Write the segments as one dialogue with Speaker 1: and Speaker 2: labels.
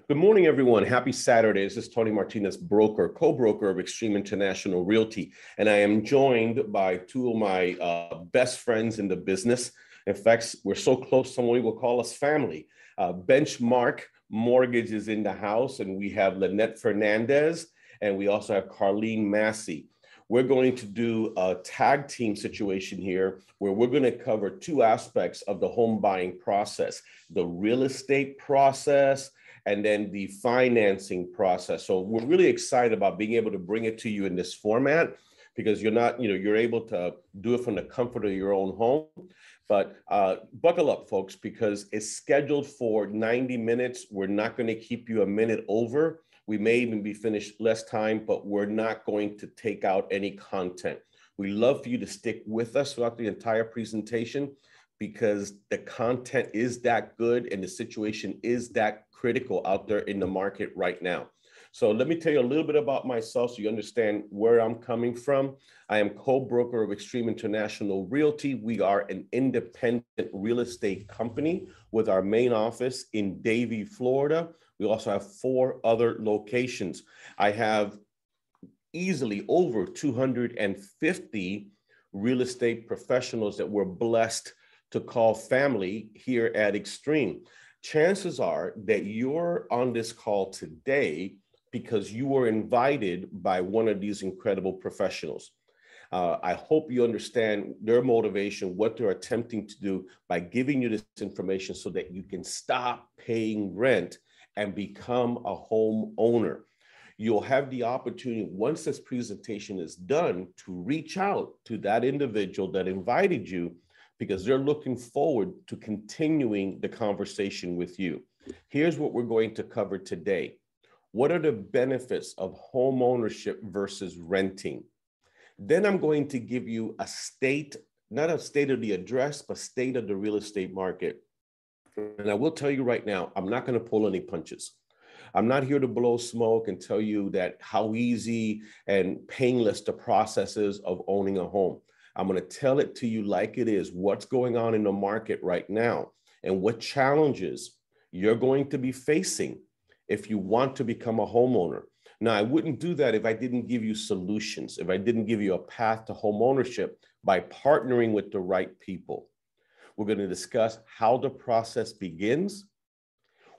Speaker 1: Good morning, everyone. Happy Saturday. This is Tony Martinez, broker, co-broker of Extreme International Realty. And I am joined by two of my best friends in the business. In fact, we're so close, someone will call us family. Benchmark Mortgage is in the house, and we have Lynette Fernandez, and we also have Carlene Massey. We're going to do a tag team situation here where we're going to cover two aspects of the home buying process, the real estate process, and then the financing process. So we're really excited about being able to bring it to you in this format because you're able to do it from the comfort of your own home. But buckle up, folks, because it's scheduled for 90 minutes. We're not going to keep you a minute over. We may even be finished less time, but we're not going to take out any content. We love for you to stick with us throughout the entire presentation because the content is that good and the situation is that critical out there in the market right now. So let me tell you a little bit about myself so you understand where I'm coming from. I am co-broker of Extreme International Realty. We are an independent real estate company with our main office in Davie, Florida. We also have 4 other locations. I have easily over 250 real estate professionals that we're blessed to call family here at Extreme. Chances are that you're on this call today because you were invited by one of these incredible professionals. I hope you understand their motivation, what they're attempting to do by giving you this information so that you can stop paying rent and become a home owner. You'll have the opportunity, once this presentation is done, to reach out to that individual that invited you because they're looking forward to continuing the conversation with you. Here's what we're going to cover today. What are the benefits of home ownership versus renting? Then I'm going to give you a state, not a state of the address, but state of the real estate market. And I will tell you right now, I'm not going to pull any punches. I'm not here to blow smoke and tell you that how easy and painless the process is of owning a home. I'm going to tell it to you like it is, what's going on in the market right now, and what challenges you're going to be facing if you want to become a homeowner. Now, I wouldn't do that if I didn't give you solutions, if I didn't give you a path to home ownership by partnering with the right people. We're going to discuss how the process begins,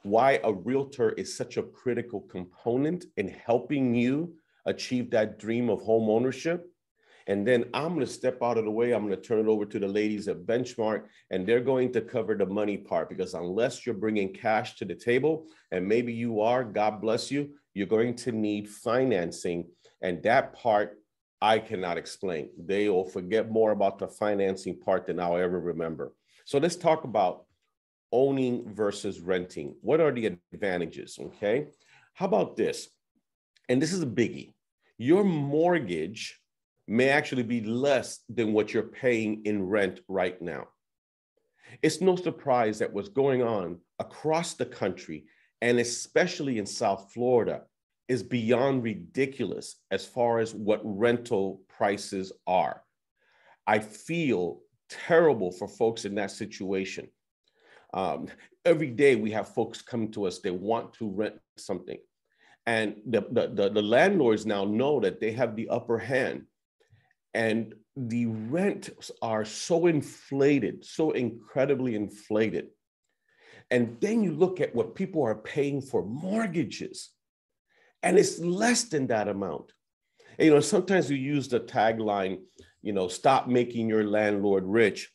Speaker 1: why a realtor is such a critical component in helping you achieve that dream of home ownership. And then I'm going to step out of the way. I'm going to turn it over to the ladies at Benchmark, and they're going to cover the money part because unless you're bringing cash to the table, and maybe you are, God bless you, you're going to need financing. And that part, I cannot explain. They will forget more about the financing part than I'll ever remember. So let's talk about owning versus renting. What are the advantages, okay? How about this? And this is a biggie. Your mortgage may actually be less than what you're paying in rent right now. It's no surprise that what's going on across the country, and especially in South Florida, is beyond ridiculous as far as what rental prices are. I feel terrible for folks in that situation. Every day we have folks come to us, they want to rent something. And the landlords now know that they have the upper hand. And the rents are so inflated, so incredibly inflated. And then you look at what people are paying for mortgages, and it's less than that amount. And, sometimes we use the tagline, stop making your landlord rich.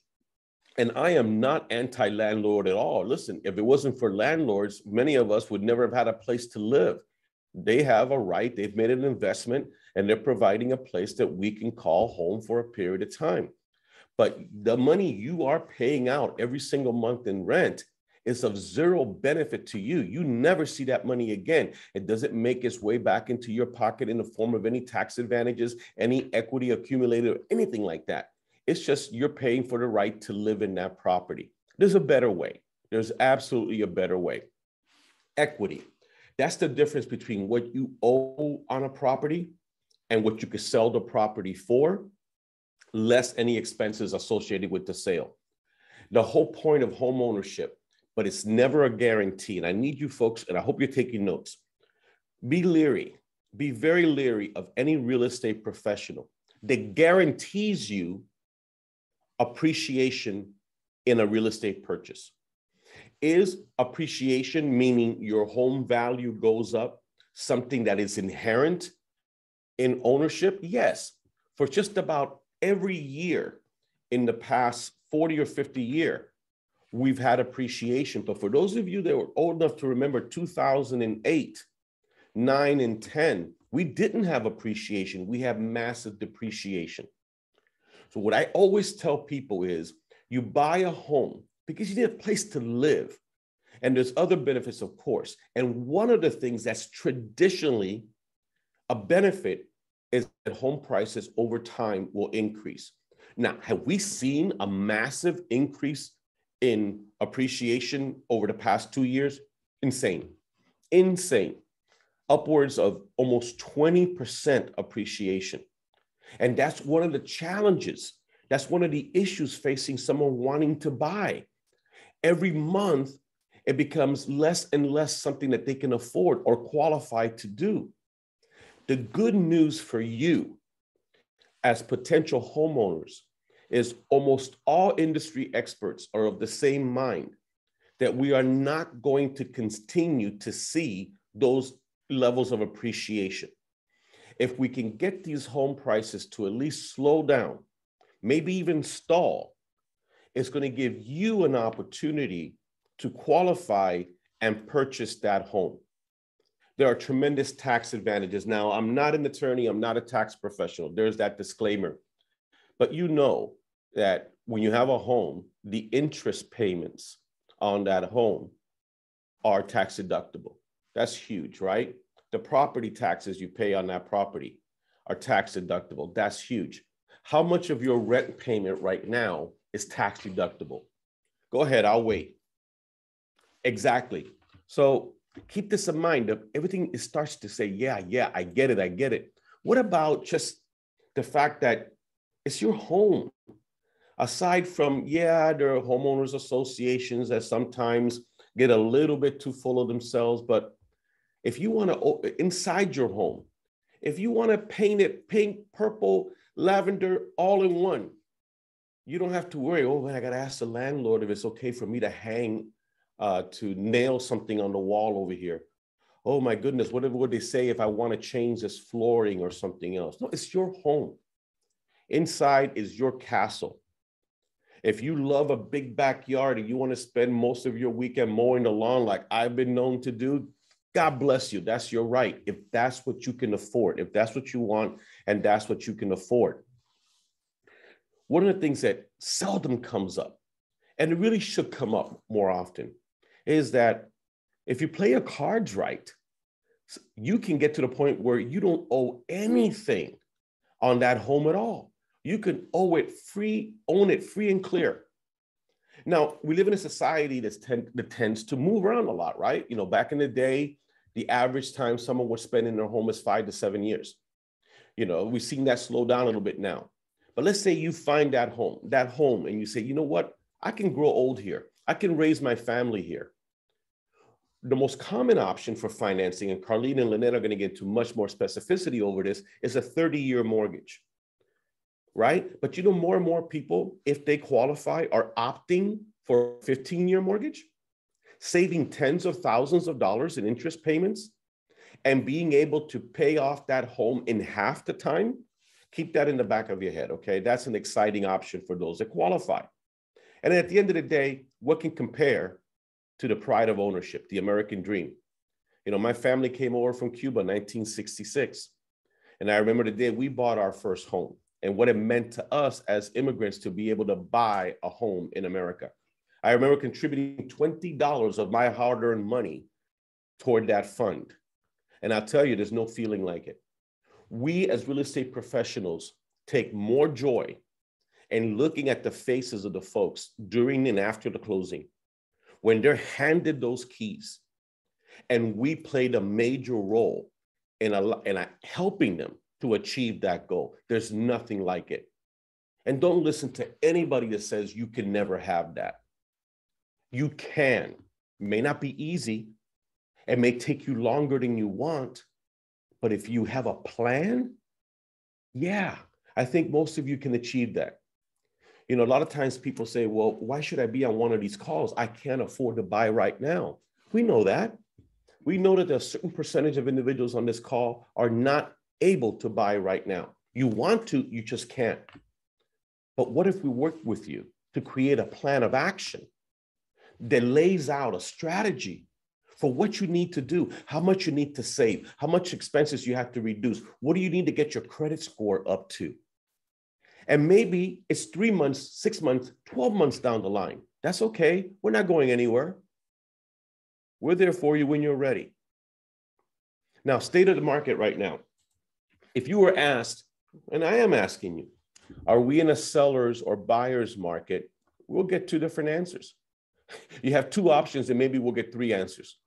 Speaker 1: And I am not anti-landlord at all. Listen, if it wasn't for landlords, many of us would never have had a place to live. They have a right, they've made an investment, and they're providing a place that we can call home for a period of time. But the money you are paying out every single month in rent is of zero benefit to you. You never see that money again. It doesn't make its way back into your pocket in the form of any tax advantages, any equity accumulated, or anything like that. It's just you're paying for the right to live in that property. There's a better way. There's absolutely a better way. Equity. That's the difference between what you owe on a property and what you could sell the property for, less any expenses associated with the sale. The whole point of home ownership but it's never a guarantee. And I need you folks, and I hope you're taking notes. Be leery, be very leery of any real estate professional that guarantees you appreciation in a real estate purchase. Is appreciation, meaning your home value goes up, something that is inherent in ownership? Yes. For just about every year in the past 40 or 50 years, we've had appreciation. But for those of you that were old enough to remember 2008, 9 and 10, we didn't have appreciation. We have massive depreciation. So what I always tell people is you buy a home because you need a place to live. And there's other benefits, of course. And one of the things that's traditionally a benefit is that home prices over time will increase. Now, have we seen a massive increase in appreciation over the past 2 years? Insane, insane. Upwards of almost 20% appreciation. And that's one of the challenges. That's one of the issues facing someone wanting to buy. Every month, it becomes less and less something that they can afford or qualify to do. The good news for you as potential homeowners is almost all industry experts are of the same mind that we are not going to continue to see those levels of appreciation. If we can get these home prices to at least slow down, maybe even stall, it's going to give you an opportunity to qualify and purchase that home. There are tremendous tax advantages. Now, I'm not an attorney, I'm not a tax professional. There's that disclaimer. But you know that when you have a home, the interest payments on that home are tax deductible. That's huge, right? The property taxes you pay on that property are tax deductible. That's huge. How much of your rent payment right now is tax deductible? Go ahead, I'll wait. Exactly. So keep this in mind. Everything starts to say, yeah, I get it. What about just the fact that it's your home? Aside from, there are homeowners associations that sometimes get a little bit too full of themselves, but if you want to, inside your home, if you want to paint it pink, purple, lavender, all in one, you don't have to worry, I got to ask the landlord if it's okay for me to hang, to nail something on the wall over here. Oh my goodness, what would they say if I want to change this flooring or something else? No, it's your home. Inside is your castle. If you love a big backyard and you want to spend most of your weekend mowing the lawn like I've been known to do, God bless you. That's your right. If that's what you can afford, if that's what you want, and that's what you can afford. One of the things that seldom comes up, and it really should come up more often, is that if you play your cards right, you can get to the point where you don't owe anything on that home at all. You can own it free and clear. Now, we live in a society that tends to move around a lot, right? You know, back in the day, the average time someone would spend in their home is 5 to 7 years. You know, we've seen that slow down a little bit now. But let's say you find that home, and you say, you know what? I can grow old here. I can raise my family here. The most common option for financing, and Carlene and Lynette are going to get into much more specificity over this, is a 30-year mortgage, right? But you know, more and more people, if they qualify, are opting for a 15-year mortgage, saving tens of thousands of dollars in interest payments, and being able to pay off that home in half the time. Keep that in the back of your head, okay? That's an exciting option for those that qualify. And at the end of the day, what can compare to the pride of ownership, the American dream? You know, my family came over from Cuba in 1966. And I remember the day we bought our first home and what it meant to us as immigrants to be able to buy a home in America. I remember contributing $20 of my hard-earned money toward that fund. And I'll tell you, there's no feeling like it. We as real estate professionals take more joy in looking at the faces of the folks during and after the closing, when they're handed those keys, and we played a major role in helping them to achieve that goal. There's nothing like it. And don't listen to anybody that says you can never have that. You can. It may not be easy. It may take you longer than you want. But if you have a plan, yeah, I think most of you can achieve that. You know, a lot of times people say, well, why should I be on one of these calls? I can't afford to buy right now. We know that. We know that a certain percentage of individuals on this call are not able to buy right now. You want to, you just can't. But what if we work with you to create a plan of action that lays out a strategy for what you need to do, how much you need to save, how much expenses you have to reduce, what do you need to get your credit score up to? And maybe it's 3 months, 6 months, 12 months down the line. That's okay. We're not going anywhere. We're there for you when you're ready. Now, state of the market right now. If you were asked, and I am asking you, are we in a seller's or buyer's market? We'll get two different answers. You have two options and maybe we'll get three answers.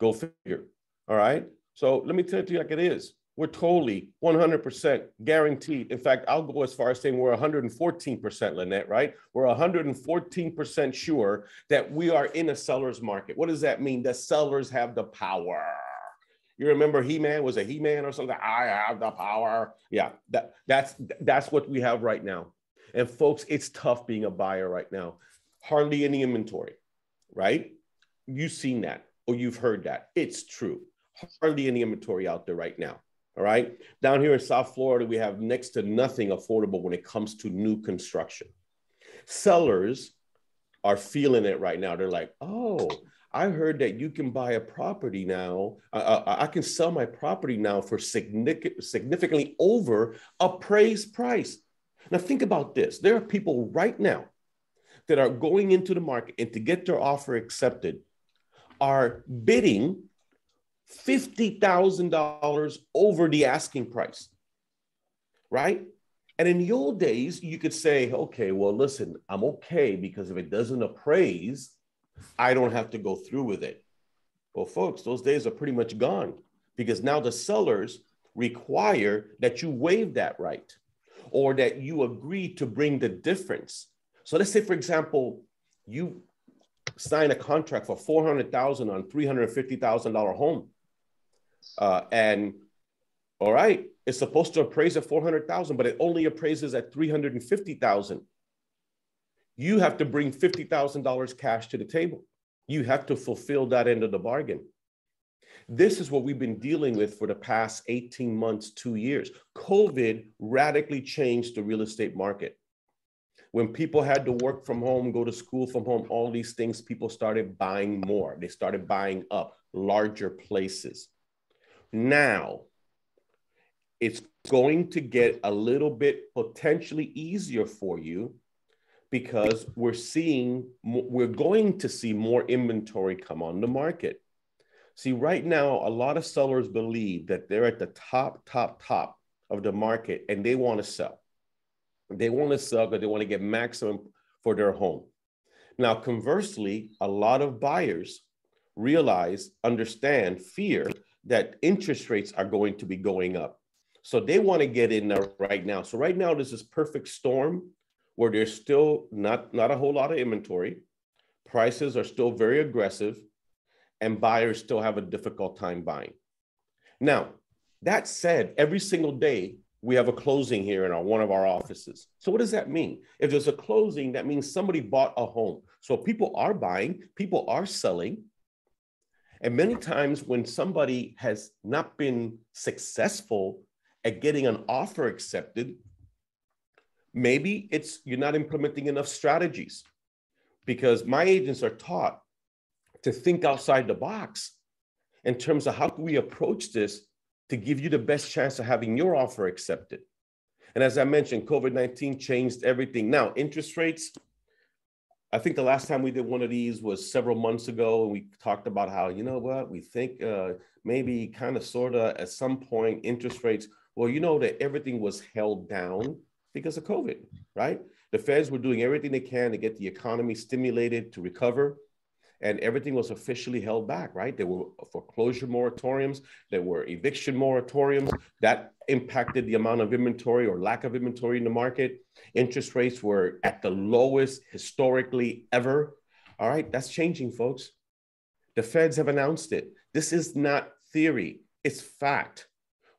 Speaker 1: Go figure. All right. So let me tell it to you like it is. We're totally 100% guaranteed. In fact, I'll go as far as saying we're 114%, Lynette, right? We're 114% sure that we are in a seller's market. What does that mean? The sellers have the power. You remember He-Man? Was it He-Man or something? I have the power. Yeah, that's what we have right now. And folks, it's tough being a buyer right now. Hardly any inventory, right? You've seen that or you've heard that. It's true. Hardly any inventory out there right now. All right. Down here in South Florida, we have next to nothing affordable when it comes to new construction. Sellers are feeling it right now. They're like, oh, I heard that you can buy a property now. I can sell my property now for significantly over appraised price. Now, think about this. There are people right now that are going into the market and to get their offer accepted are bidding $50,000 over the asking price, right? And in the old days, you could say, okay, well, listen, I'm okay because if it doesn't appraise, I don't have to go through with it. Well, folks, those days are pretty much gone because now the sellers require that you waive that right or that you agree to bring the difference. So let's say, for example, you sign a contract for $400,000 on $350,000 home. And all right, it's supposed to appraise at 400,000, but it only appraises at 350,000. You have to bring $50,000 cash to the table. You have to fulfill that end of the bargain. This is what we've been dealing with for the past 18 months, 2 years. COVID radically changed the real estate market. When people had to work from home, go to school from home, all these things, people started buying more. They started buying up larger places. Now, it's going to get a little bit potentially easier for you because we're going to see more inventory come on the market. See, right now, a lot of sellers believe that they're at the top of the market and they want to sell. They want to sell because they want to get maximum for their home. Now, conversely, a lot of buyers realize, understand, fear that interest rates are going to be going up. So they want to get in there right now. So right now, there's this perfect storm where there's still not a whole lot of inventory. Prices are still very aggressive and buyers still have a difficult time buying. Now, that said, every single day, we have a closing here in one of our offices. So what does that mean? If there's a closing, that means somebody bought a home. So people are buying, people are selling. And many times when somebody has not been successful at getting an offer accepted, maybe it's you're not implementing enough strategies because my agents are taught to think outside the box in terms of how can we approach this to give you the best chance of having your offer accepted. And as I mentioned, COVID-19 changed everything. Now, interest rates, I think the last time we did one of these was several months ago, and we talked about how, you know what, we think maybe kind of sort of at some point interest rates, well, you know that everything was held down because of COVID, right? The Feds were doing everything they can to get the economy stimulated to recover. And everything was officially held back, right? There were foreclosure moratoriums, there were eviction moratoriums that impacted the amount of inventory or lack of inventory in the market. Interest rates were at the lowest historically ever. All right, that's changing, folks. The feds have announced it. This is not theory, it's fact.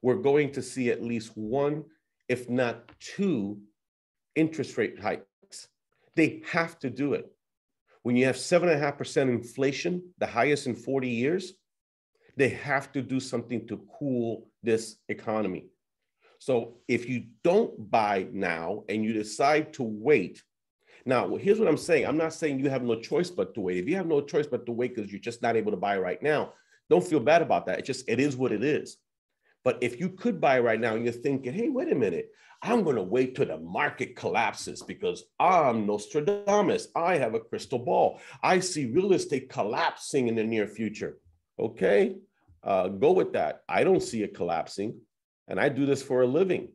Speaker 1: We're going to see at least one, if not two, interest rate hikes. They have to do it. When you have 7.5% inflation, the highest in 40 years, they have to do something to cool this economy. So if you don't buy now and you decide to wait, now here's what I'm saying. I'm not saying you have no choice but to wait. If you have no choice but to wait because you're just not able to buy right now, don't feel bad about that. It is what it is. But if you could buy right now and you're thinking, hey, wait a minute, I'm going to wait till the market collapses because I'm Nostradamus. I have a crystal ball. I see real estate collapsing in the near future. Okay, go with that. I don't see it collapsing, and I do this for a living.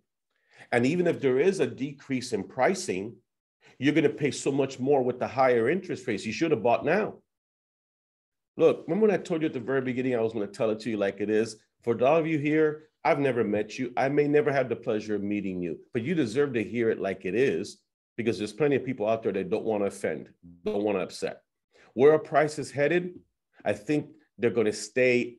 Speaker 1: And even if there is a decrease in pricing, you're going to pay so much more with the higher interest rates. You should have bought now. Look, remember when I told you at the very beginning, I was going to tell it to you like it is? For all of you here, I've never met you. I may never have the pleasure of meeting you, but you deserve to hear it like it is, because there's plenty of people out there that don't want to offend, don't want to upset. Where a price is headed, I think they're going to stay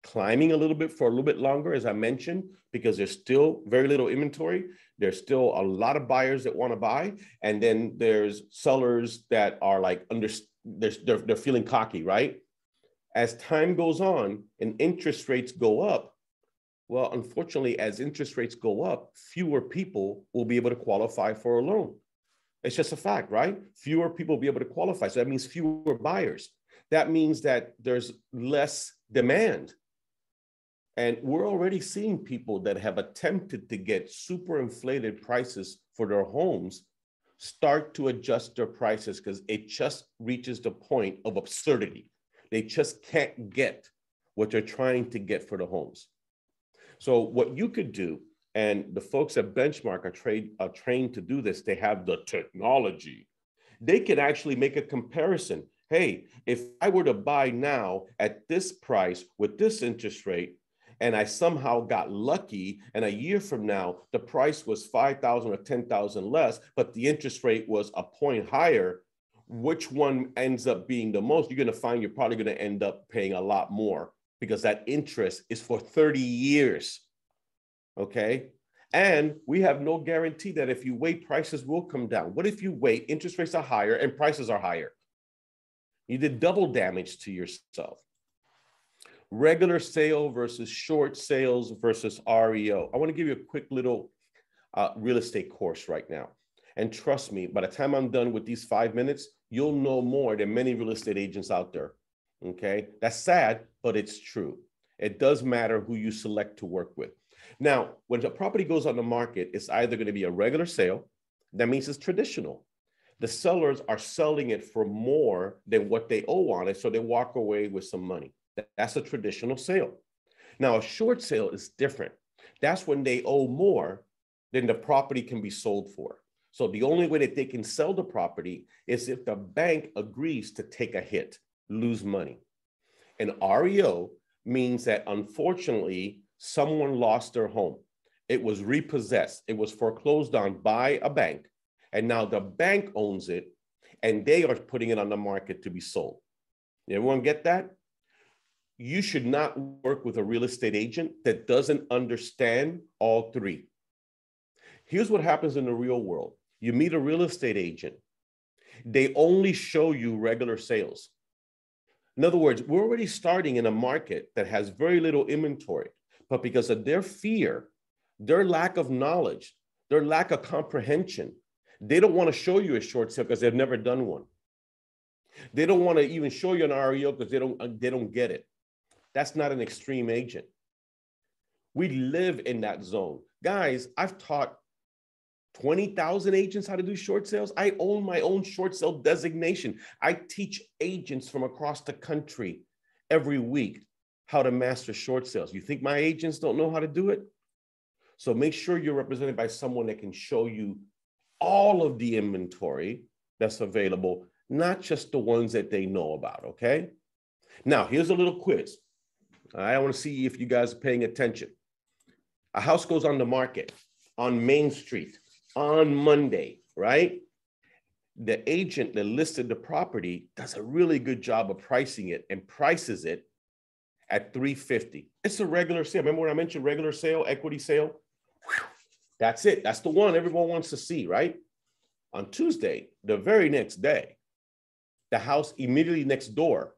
Speaker 1: climbing a little bit for a little bit longer, as I mentioned, because there's still very little inventory. There's still a lot of buyers that want to buy. And then there's sellers that are like, they're feeling cocky, right? As time goes on and interest rates go up, well, unfortunately, as interest rates go up, fewer people will be able to qualify for a loan. It's just a fact, right? Fewer people will be able to qualify. So that means fewer buyers. That means that there's less demand. And we're already seeing people that have attempted to get super inflated prices for their homes start to adjust their prices because it just reaches the point of absurdity. They just can't get what they're trying to get for the homes. So what you could do, and the folks at Benchmark are trained to do this, they have the technology. They can actually make a comparison. Hey, if I were to buy now at this price with this interest rate, and I somehow got lucky, and a year from now, the price was 5,000 or 10,000 less, but the interest rate was a point higher, which one ends up being the most? You're going to find you're probably going to end up paying a lot more because that interest is for 30 years, okay? And we have no guarantee that if you wait, prices will come down. What if you wait, interest rates are higher and prices are higher? You did double damage to yourself. Regular sale versus short sales versus REO. I want to give you a quick little real estate course right now. And trust me, by the time I'm done with these 5 minutes, you'll know more than many real estate agents out there. Okay, that's sad, but it's true. It does matter who you select to work with. Now, when a property goes on the market, it's either going to be a regular sale. That means it's traditional. The sellers are selling it for more than what they owe on it, so they walk away with some money. That's a traditional sale. Now, a short sale is different. That's when they owe more than the property can be sold for. So the only way that they can sell the property is if the bank agrees to take a hit, lose money. An REO means that unfortunately, someone lost their home. It was repossessed. It was foreclosed on by a bank. And now the bank owns it and they are putting it on the market to be sold. Everyone get that? You should not work with a real estate agent that doesn't understand all three. Here's what happens in the real world. You meet a real estate agent. They only show you regular sales. In other words, we're already starting in a market that has very little inventory, but because of their fear, their lack of knowledge, their lack of comprehension, they don't want to show you a short sale because they've never done one. They don't want to even show you an REO because they don't get it. That's not an extreme agent. We live in that zone. Guys, I've taught 20,000 agents how to do short sales. I own my own short sale designation. I teach agents from across the country every week how to master short sales. You think my agents don't know how to do it? So make sure you're represented by someone that can show you all of the inventory that's available, not just the ones that they know about, okay? Now, here's a little quiz. I want to see if you guys are paying attention. A house goes on the market on Main Street on Monday, right? the agent that listed the property does a really good job of pricing it and prices it at $350. It's a regular sale. Remember when I mentioned regular sale, equity sale? Whew. That's it. That's the one everyone wants to see, right? On Tuesday, the very next day, the house immediately next door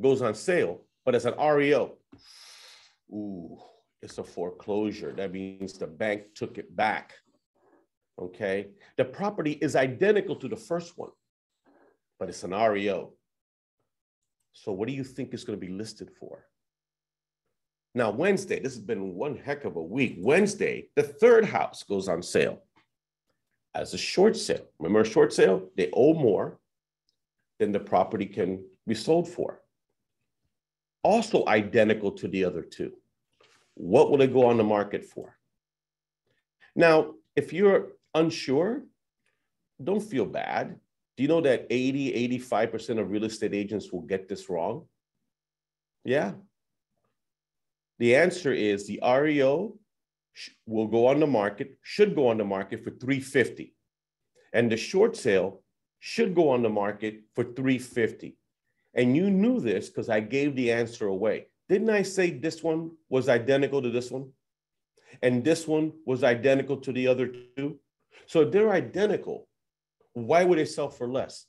Speaker 1: goes on sale, but it's an REO. Ooh, it's a foreclosure. That means the bank took it back. Okay. The property is identical to the first one, but it's an REO. So what do you think it's going to be listed for? Now, Wednesday, this has been one heck of a week. Wednesday, the third house goes on sale as a short sale. Remember a short sale? They owe more than the property can be sold for. Also identical to the other two. What will it go on the market for? Now, if you're unsure, don't feel bad. Do you know that 85% of real estate agents will get this wrong? Yeah. The answer is the REO will go on the market, should go on the market for $350. And the short sale should go on the market for $350. And you knew this because I gave the answer away. Didn't I say this one was identical to this one? And this one was identical to the other two? So if they're identical, why would they sell for less?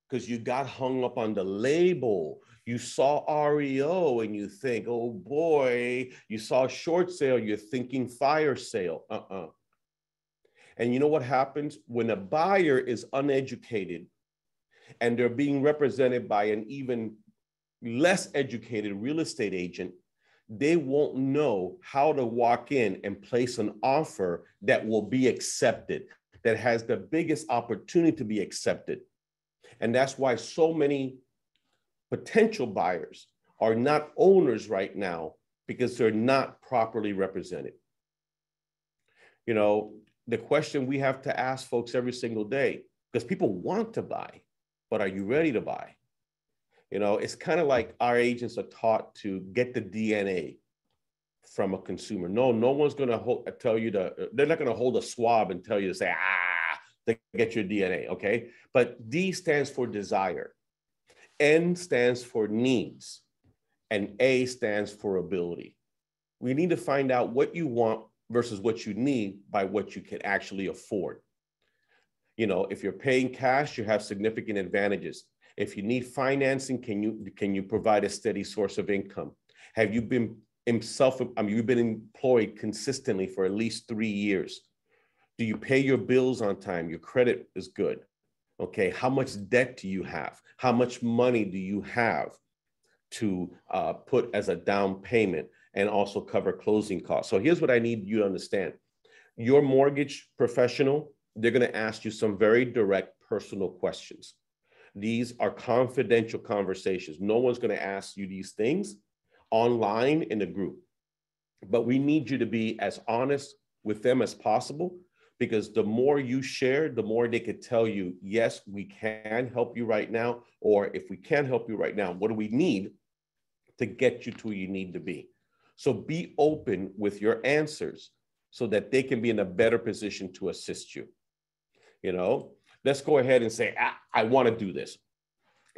Speaker 1: Because you got hung up on the label. You saw REO and you think, oh boy, you saw short sale, you're thinking fire sale. And you know what happens? When a buyer is uneducated and they're being represented by an even less educated real estate agent, they won't know how to walk in and place an offer that will be accepted, that has the biggest opportunity to be accepted. And that's why so many potential buyers are not owners right now because they're not properly represented. You know, the question we have to ask folks every single day, because people want to buy, but are you ready to buy? You know, it's kind of like our agents are taught to get the DNA from a consumer. No one's going to tell you they're not going to hold a swab and tell you to say, to get your DNA, okay? But D stands for desire. N stands for needs, and A stands for ability. We need to find out what you want versus what you need by what you can actually afford. You know, if you're paying cash, you have significant advantages. If you need financing, can you provide a steady source of income? Have you been you've been employed consistently for at least 3 years? Do you pay your bills on time? Your credit is good. Okay, how much debt do you have? How much money do you have to put as a down payment and also cover closing costs? So here's what I need you to understand. Your mortgage professional, they're going to ask you some very direct personal questions. These are confidential conversations. No one's going to ask you these things online in a group. But we need you to be as honest with them as possible, because the more you share, the more they could tell you, yes, we can help you right now, or if we can't help you right now, what do we need to get you to where you need to be? So be open with your answers so that they can be in a better position to assist you. You know, let's go ahead and say, I want to do this.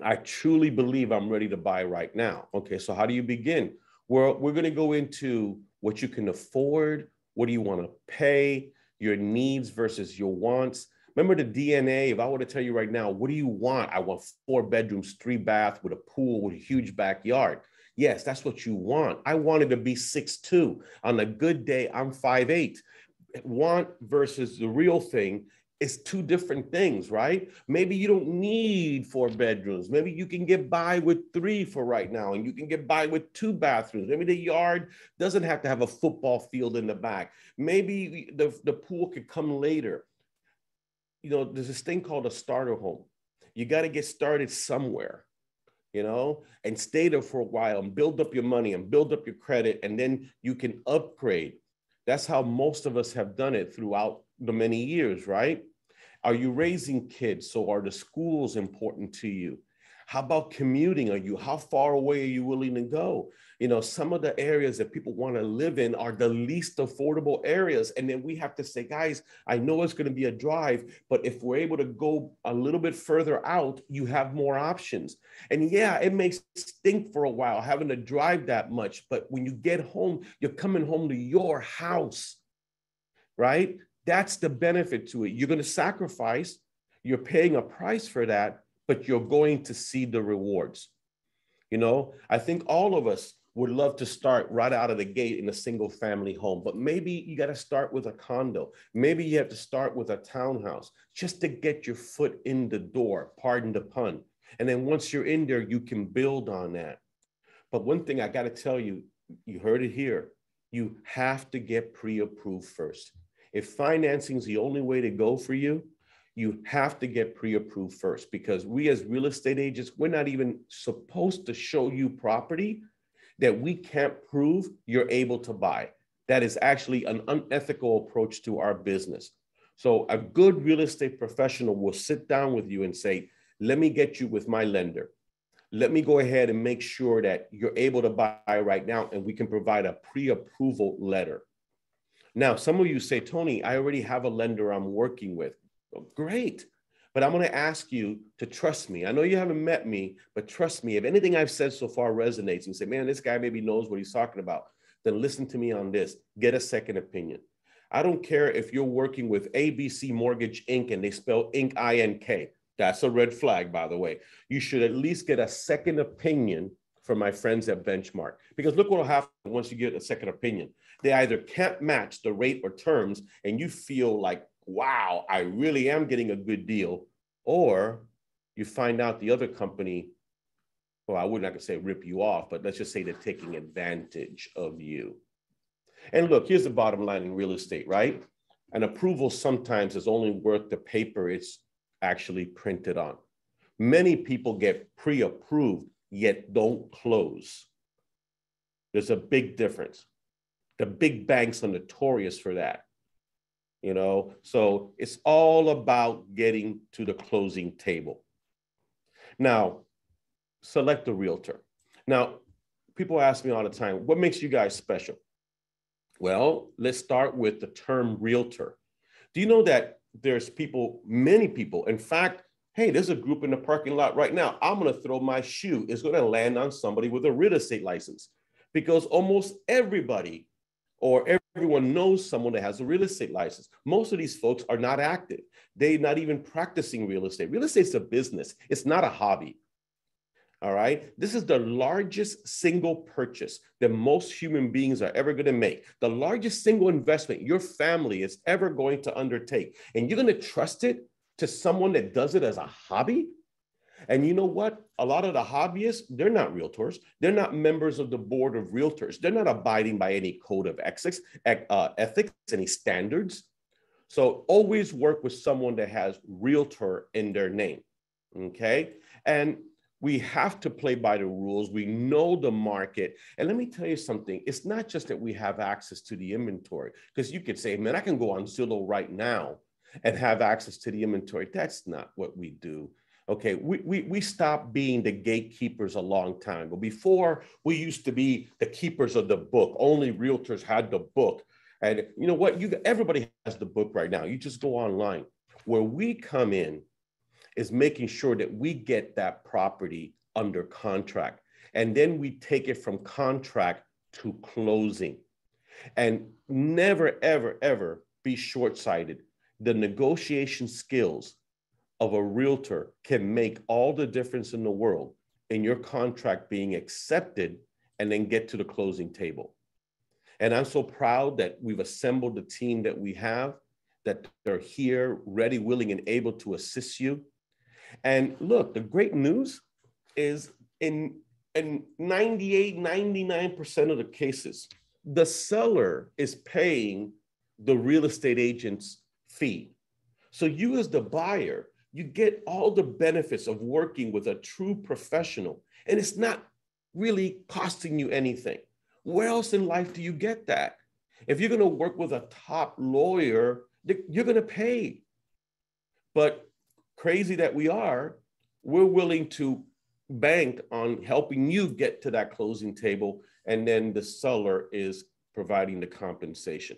Speaker 1: I truly believe I'm ready to buy right now. Okay, so how do you begin? We're going to go into what you can afford, what do you want to pay, your needs versus your wants. Remember the DNA, if I were to tell you right now, what do you want? I want 4 bedrooms, 3 bath with a pool, with a huge backyard. Yes, that's what you want. I wanted to be 6'2". On a good day, I'm 5'8". Want versus the real thing is 2 different things, right? Maybe you don't need 4 bedrooms. Maybe you can get by with 3 for right now, and you can get by with 2 bathrooms. Maybe the yard doesn't have to have a football field in the back. Maybe the pool could come later. You know, there's this thing called a starter home. You got to get started somewhere, you know, and stay there for a while and build up your money and build up your credit, and then you can upgrade. That's how most of us have done it throughout the many years, right? Are you raising kids? So are the schools important to you? How about commuting? How far away are you willing to go? You know, some of the areas that people want to live in are the least affordable areas. And then we have to say, guys, I know it's going to be a drive, but if we're able to go a little bit further out, you have more options. And yeah, it may stink for a while having to drive that much, but when you get home, you're coming home to your house, right? That's the benefit to it. You're going to sacrifice, you're paying a price for that, but you're going to see the rewards. You know, I think all of us would love to start right out of the gate in a single family home, but maybe you got to start with a condo. Maybe you have to start with a townhouse just to get your foot in the door, pardon the pun. And then once you're in there, you can build on that. But one thing I got to tell you, you heard it here, you have to get pre-approved first. If financing is the only way to go for you, you have to get pre-approved first, because we as real estate agents, we're not even supposed to show you property that we can't prove you're able to buy. That is actually an unethical approach to our business. So a good real estate professional will sit down with you and say, let me get you with my lender. Let me go ahead and make sure that you're able to buy right now, and we can provide a pre-approval letter. Now, some of you say, Tony, I already have a lender I'm working with. Oh, great. But I'm going to ask you to trust me. I know you haven't met me, but trust me. If anything I've said so far resonates and you say, man, this guy maybe knows what he's talking about, then listen to me on this. Get a second opinion. I don't care if you're working with ABC Mortgage Inc. and they spell Inc. I-N-K. That's a red flag, by the way. You should at least get a second opinion from my friends at Benchmark. Because look what will happen once you get a second opinion. They either can't match the rate or terms, and you feel like, wow, I really am getting a good deal. Or you find out the other company, well, I would not say rip you off, but let's just say they're taking advantage of you. And look, here's the bottom line in real estate, right? An approval sometimes is only worth the paper it's actually printed on. Many people get pre-approved, yet don't close. There's a big difference. The big banks are notorious for that. You know, so it's all about getting to the closing table. Now, select a realtor. Now, people ask me all the time, what makes you guys special? Well, let's start with the term realtor. Do you know that there's people, many people, in fact, hey, there's a group in the parking lot right now. I'm going to throw my shoe. It's going to land on somebody with a real estate license, because almost everybody or everyone knows someone that has a real estate license. Most of these folks are not active. They're not even practicing real estate. Real estate's a business. It's not a hobby. All right. This is the largest single purchase that most human beings are ever going to make. The largest single investment your family is ever going to undertake. And you're going to trust it to someone that does it as a hobby? And you know what? A lot of the hobbyists, they're not realtors. They're not members of the board of realtors. They're not abiding by any code of ethics, any standards. So always work with someone that has realtor in their name, okay? And we have to play by the rules. We know the market. And let me tell you something. It's not just that we have access to the inventory, because you could say, man, I can go on Zillow right now and have access to the inventory. That's not what we do. Okay, we stopped being the gatekeepers a long time ago. Before, we used to be the keepers of the book. Only realtors had the book. And you know what? Everybody has the book right now. You just go online. Where we come in is making sure that we get that property under contract. And then we take it from contract to closing. And never, ever, ever be short-sighted. The negotiation skills of a realtor can make all the difference in the world in your contract being accepted and then get to the closing table. And I'm so proud that we've assembled the team that we have, that they're here, ready, willing, and able to assist you. And look, the great news is in 98, 99% of the cases, the seller is paying the real estate agent's fee. So you as the buyer, you get all the benefits of working with a true professional, and it's not really costing you anything. Where else in life do you get that? If you're going to work with a top lawyer, you're going to pay. But crazy that we are, we're willing to bank on helping you get to that closing table, and then the seller is providing the compensation.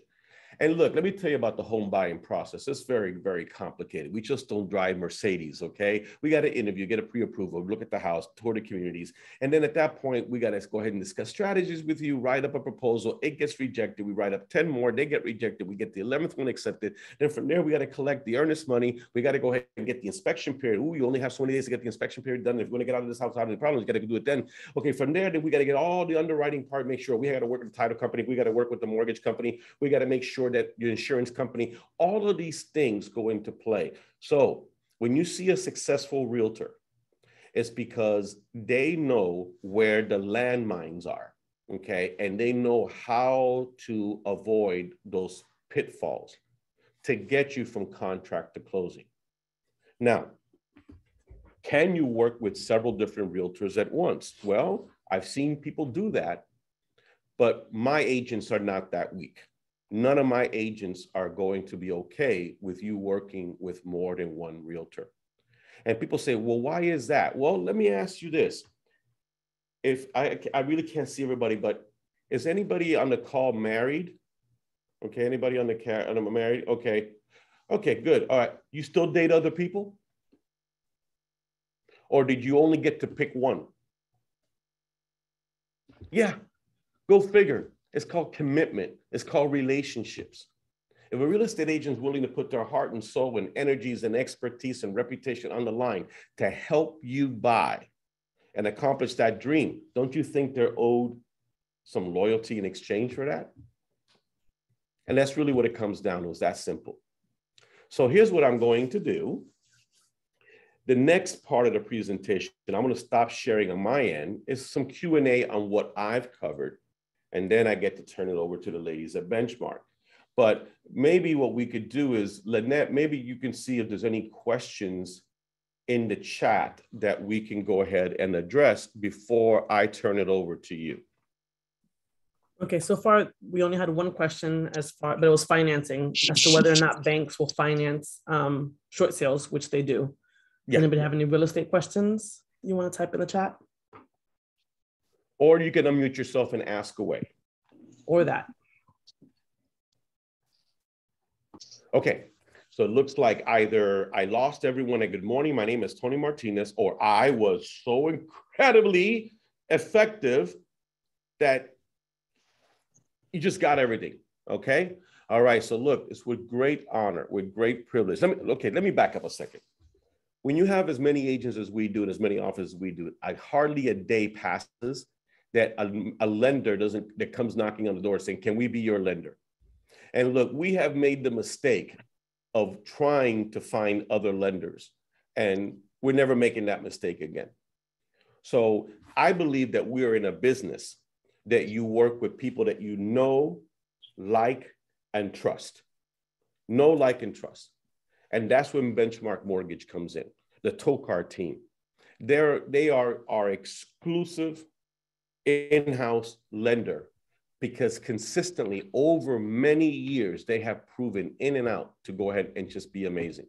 Speaker 1: And look, let me tell you about the home buying process. It's very, very complicated. We just don't drive Mercedes, okay? We got to interview, get a pre-approval, look at the house, tour the communities. And then at that point, we got to go ahead and discuss strategies with you, write up a proposal. It gets rejected. We write up 10 more. They get rejected. We get the 11th one accepted. Then from there, we got to collect the earnest money. We got to go ahead and get the inspection period. Ooh, you only have so many days to get the inspection period done. If you want to get out of this house, out of the problems, you got to do it then. Okay, from there, then we got to get all the underwriting part, make sure we got to work with the title company. We got to work with the mortgage company. We got to make sure that your insurance company, all of these things go into play. So when you see a successful realtor, it's because they know where the landmines are, okay? And they know how to avoid those pitfalls to get you from contract to closing. Now, can you work with several different realtors at once? Well, I've seen people do that, but my agents are not that weak. None of my agents are going to be okay with you working with more than one realtor. And people say, well, why is that? Well, let me ask you this. If I really can't see everybody, but is anybody on the call married? Okay, anybody on the married? Okay, okay, good. All right, you still date other people? Or did you only get to pick one? Yeah, go figure. It's called commitment. It's called relationships. If a real estate agent is willing to put their heart and soul and energies and expertise and reputation on the line to help you buy and accomplish that dream, don't you think they're owed some loyalty in exchange for that? And that's really what it comes down to, is that simple. So here's what I'm going to do. The next part of the presentation, and I'm going to stop sharing on my end, is some Q&A on what I've covered. And then I get to turn it over to the ladies at Benchmark. But maybe what we could do is, Lynette, maybe you can see if there's any questions in the chat that we can go ahead and address before I turn it over to you.
Speaker 2: Okay, so far we only had one question but it was financing, as to whether or not banks will finance short sales, which they do. Yeah. Anybody have any real estate questions you want to type in the chat?
Speaker 1: Or you can unmute yourself and ask away.
Speaker 2: Or that.
Speaker 1: Okay, so it looks like either I lost everyone at good morning, my name is Tony Martinez, or I was so incredibly effective that you just got everything, okay? All right, so look, it's with great honor, with great privilege. Let me back up a second. When you have as many agents as we do and as many offices as we do, hardly a day passes that a lender that comes knocking on the door saying, can we be your lender? And look, we have made the mistake of trying to find other lenders, and we're never making that mistake again. So I believe that we're in a business that you work with people that you know, like, and trust. Know, like, and trust. And that's when Benchmark Mortgage comes in, the Tokar team. They are our exclusive in-house lender, because consistently over many years, they have proven in and out to go ahead and just be amazing.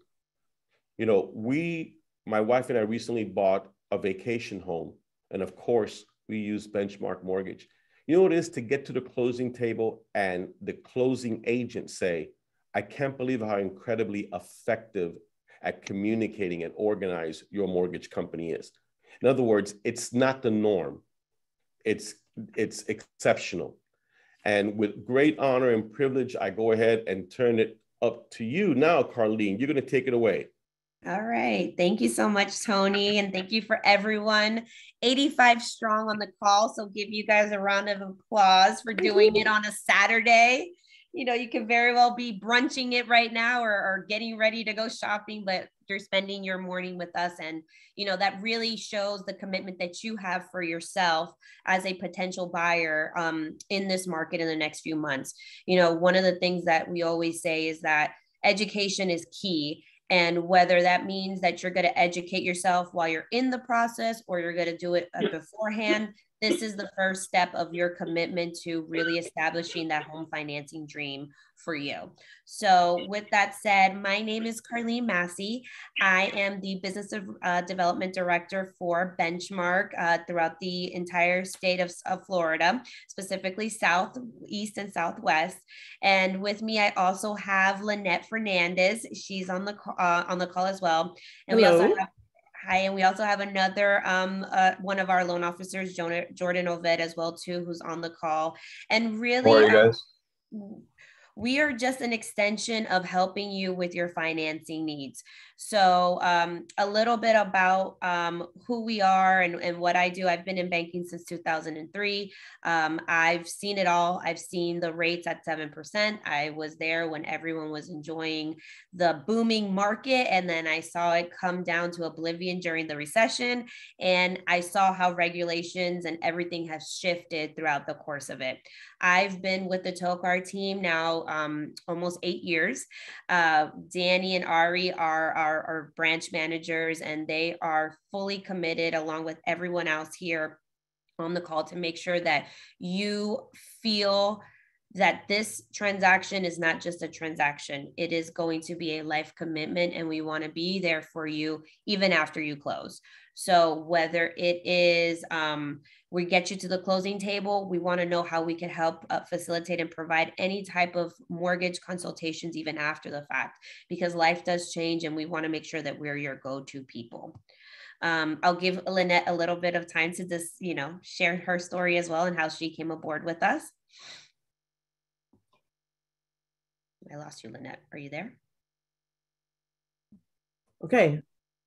Speaker 1: You know, my wife and I recently bought a vacation home, and of course, we use Benchmark Mortgage. You know what it is to get to the closing table and the closing agent say, I can't believe how incredibly effective at communicating and organize your mortgage company is. In other words, it's not the norm. It's exceptional. And with great honor and privilege, I go ahead and turn it up to you now, Carlene. You're going to take it away.
Speaker 3: All right. Thank you so much, Tony. And thank you for everyone. 85 strong on the call. So give you guys a round of applause for doing it on a Saturday. You know, you can very well be brunching it right now or getting ready to go shopping, but you're spending your morning with us. And, you know, that really shows the commitment that you have for yourself as a potential buyer in this market in the next few months. You know, one of the things that we always say is that education is key. And whether that means that you're going to educate yourself while you're in the process or you're going to do it beforehand, this is the first step of your commitment to really establishing that home financing dream for you. So with that said, my name is Carlene Massey. I am the Business Development Director for Benchmark throughout the entire state of Florida, specifically Southeast and Southwest. And with me, I also have Lynette Fernandez. She's on the call as well. And
Speaker 2: Hello.
Speaker 3: we also have Hi, and we also have another one of our loan officers, Jordan Oved, as well too, who's on the call. And really,
Speaker 4: how are you guys?
Speaker 3: We are just an extension of helping you with your financing needs. So a little bit about who we are and what I do. I've been in banking since 2003. I've seen it all. I've seen the rates at 7%. I was there when everyone was enjoying the booming market. And then I saw it come down to oblivion during the recession. And I saw how regulations and everything has shifted throughout the course of it. I've been with the Tokar team now almost 8 years. Danny and Ari are our branch managers, and they are fully committed along with everyone else here on the call to make sure that you feel that this transaction is not just a transaction. It is going to be a life commitment, and we want to be there for you even after you close. So whether it is we get you to the closing table, we want to know how we can help facilitate and provide any type of mortgage consultations even after the fact, because life does change and we want to make sure that we're your go-to people. I'll give Lynette a little bit of time to just, share her story as well and how she came aboard with us. I lost you, Lynette. Are you there?
Speaker 2: Okay.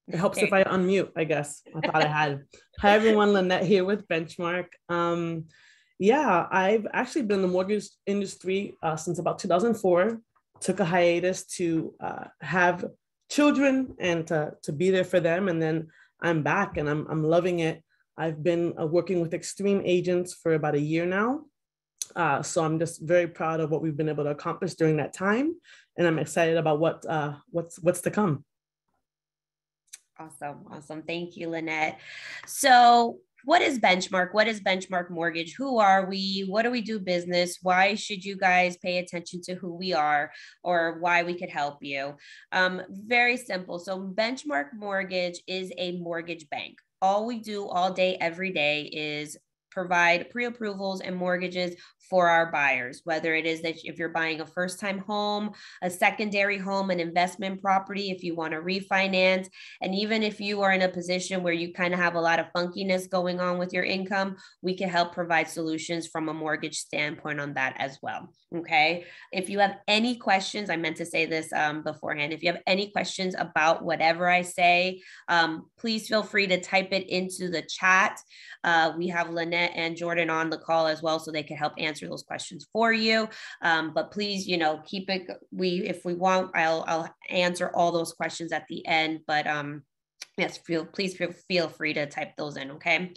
Speaker 2: It helps if I unmute, I guess. I thought I had. Hi, everyone. Lynette here with Benchmark. Yeah, I've actually been in the mortgage industry since about 2004. Took a hiatus to have children and to be there for them. And then I'm back and I'm loving it. I've been working with Extreme Agents for about a year now. So I'm just very proud of what we've been able to accomplish during that time. And I'm excited about what's to come.
Speaker 3: Awesome. Thank you, Lynette. So what is Benchmark? What is Benchmark Mortgage? Who are we? What do we do business? Why should you guys pay attention to who we are or why we could help you? Very simple. So Benchmark Mortgage is a mortgage bank. All we do all day, every day is provide pre-approvals and mortgages for our buyers, whether it is that if you're buying a first-time home, a secondary home, an investment property, if you want to refinance, and even if you are in a position where you kind of have a lot of funkiness going on with your income, we can help provide solutions from a mortgage standpoint on that as well. Okay. If you have any questions, I meant to say this beforehand. If you have any questions about whatever I say, please feel free to type it into the chat. We have Lynette and Jordan on the call as well, so they can help answer those questions for you. But please, keep it. If we want, I'll answer all those questions at the end. But yes, please feel free to type those in. Okay.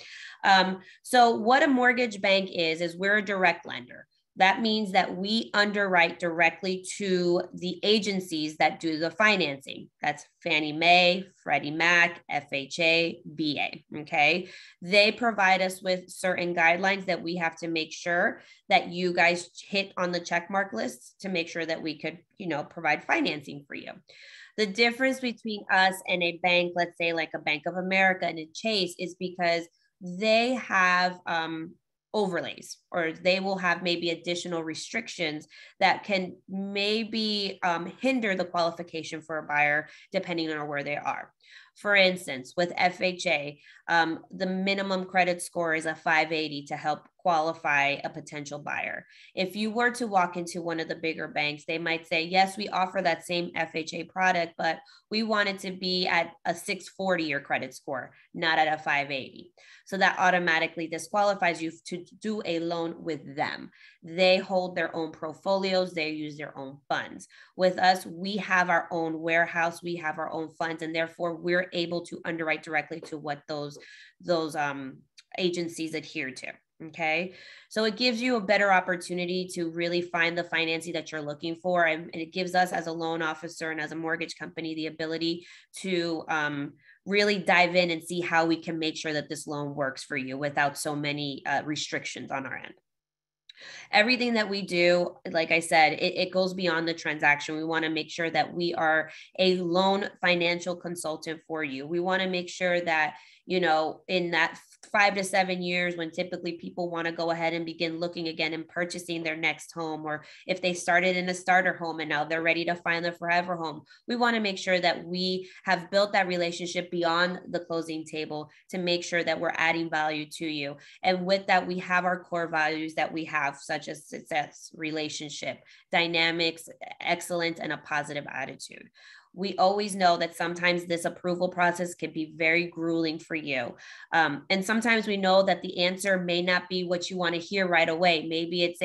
Speaker 3: So what a mortgage bank is we're a direct lender. That means that we underwrite directly to the agencies that do the financing. That's Fannie Mae, Freddie Mac, FHA, VA, okay? They provide us with certain guidelines that we have to make sure that you guys hit on the checkmark list to make sure that we could, provide financing for you. The difference between us and a bank, let's say like a Bank of America and a Chase, is because they have overlays, or they will have maybe additional restrictions that can maybe hinder the qualification for a buyer depending on where they are. For instance, with FHA, the minimum credit score is a 580 to help qualify a potential buyer. If you were to walk into one of the bigger banks, they might say, yes, we offer that same FHA product, but we want it to be at a 640 your credit score, not at a 580. So that automatically disqualifies you to do a loan with them. They hold their own portfolios, they use their own funds. With us, we have our own warehouse, we have our own funds, and therefore we're able to underwrite directly to what those agencies adhere to. Okay. So it gives you a better opportunity to really find the financing that you're looking for. And it gives us as a loan officer and as a mortgage company, the ability to really dive in and see how we can make sure that this loan works for you without so many restrictions on our end. Everything that we do, like I said, it goes beyond the transaction. We want to make sure that we are a loan financial consultant for you. We want to make sure that, you know, in that 5 to 7 years, when typically people want to go ahead and begin looking again and purchasing their next home, or if they started in a starter home and now they're ready to find their forever home, we want to make sure that we have built that relationship beyond the closing table to make sure that we're adding value to you. And with that, we have our core values that we have, such as success, relationship, dynamics, excellence, and a positive attitude. We always know that sometimes this approval process can be very grueling for you. And sometimes we know that the answer may not be what you want to hear right away. Maybe it's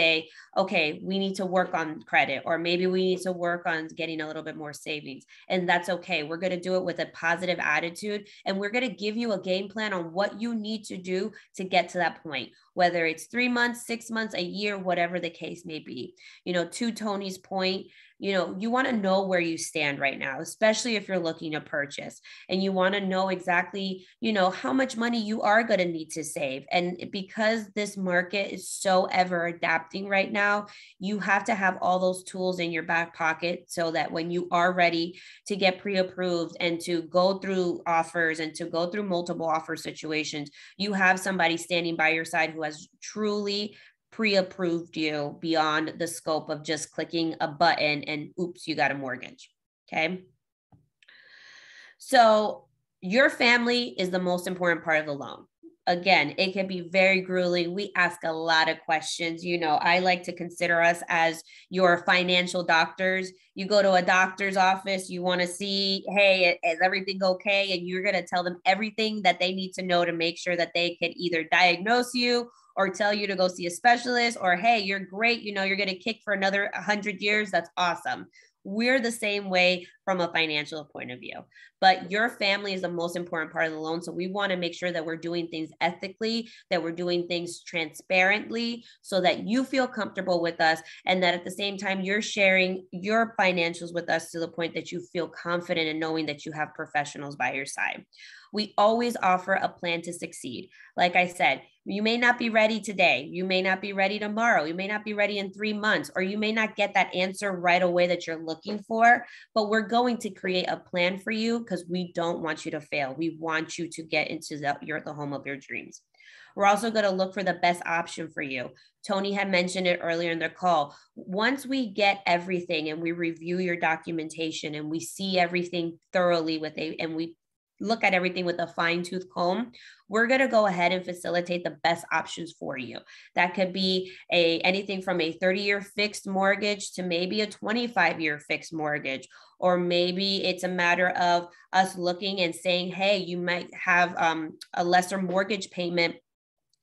Speaker 3: okay, we need to work on credit, or maybe we need to work on getting a little bit more savings. And that's okay. We're going to do it with a positive attitude. And we're going to give you a game plan on what you need to do to get to that point, whether it's 3 months, 6 months, a year, whatever the case may be. You know, to Tony's point, you know, you want to know where you stand right now, especially if you're looking to purchase, and you want to know exactly, you know, how much money you are going to need to save. And because this market is so ever adapting right now, you have to have all those tools in your back pocket so that when you are ready to get pre-approved and to go through offers and to go through multiple offer situations, you have somebody standing by your side who has truly pre-approved you beyond the scope of just clicking a button and oops, you got a mortgage. Okay. So your family is the most important part of the loan. Again, it can be very grueling. We ask a lot of questions. You know, I like to consider us as your financial doctors. You go to a doctor's office, you want to see, hey, is everything okay? And you're going to tell them everything that they need to know to make sure that they can either diagnose you or tell you to go see a specialist, or, hey, you're great. You know, you're going to kick for another 100 years. That's awesome. We're the same way from a financial point of view, but your family is the most important part of the loan. So we want to make sure that we're doing things ethically, that we're doing things transparently so that you feel comfortable with us, and that at the same time, you're sharing your financials with us to the point that you feel confident in knowing that you have professionals by your side. We always offer a plan to succeed. Like I said, you may not be ready today. You may not be ready tomorrow. You may not be ready in 3 months, or you may not get that answer right away that you're looking for, but we're going to create a plan for you because we don't want you to fail. We want you to get into the home of your dreams. We're also going to look for the best option for you. Tony had mentioned it earlier in their call. Once we get everything and we review your documentation and we see everything thoroughly and we look at everything with a fine-tooth comb, we're going to go ahead and facilitate the best options for you. That could be anything from a 30-year fixed mortgage to maybe a 25-year fixed mortgage, or maybe it's a matter of us looking and saying, hey, you might have a lesser mortgage payment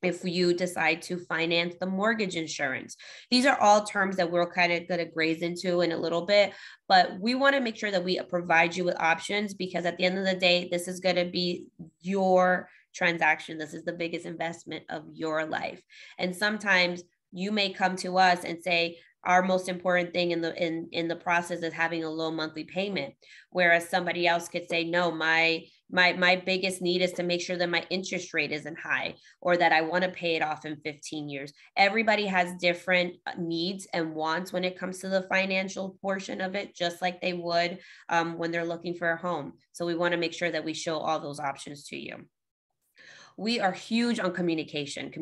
Speaker 3: if you decide to finance the mortgage insurance. These are all terms that we're kind of going to graze into in a little bit, but we want to make sure that we provide you with options, because at the end of the day, this is going to be your transaction. This is the biggest investment of your life. And sometimes you may come to us and say, our most important thing in the process is having a low monthly payment, whereas somebody else could say, no, my biggest need is to make sure that my interest rate isn't high, or that I want to pay it off in 15 years. Everybody has different needs and wants when it comes to the financial portion of it, just like they would when they're looking for a home. So we want to make sure that we show all those options to you. We are huge on communication.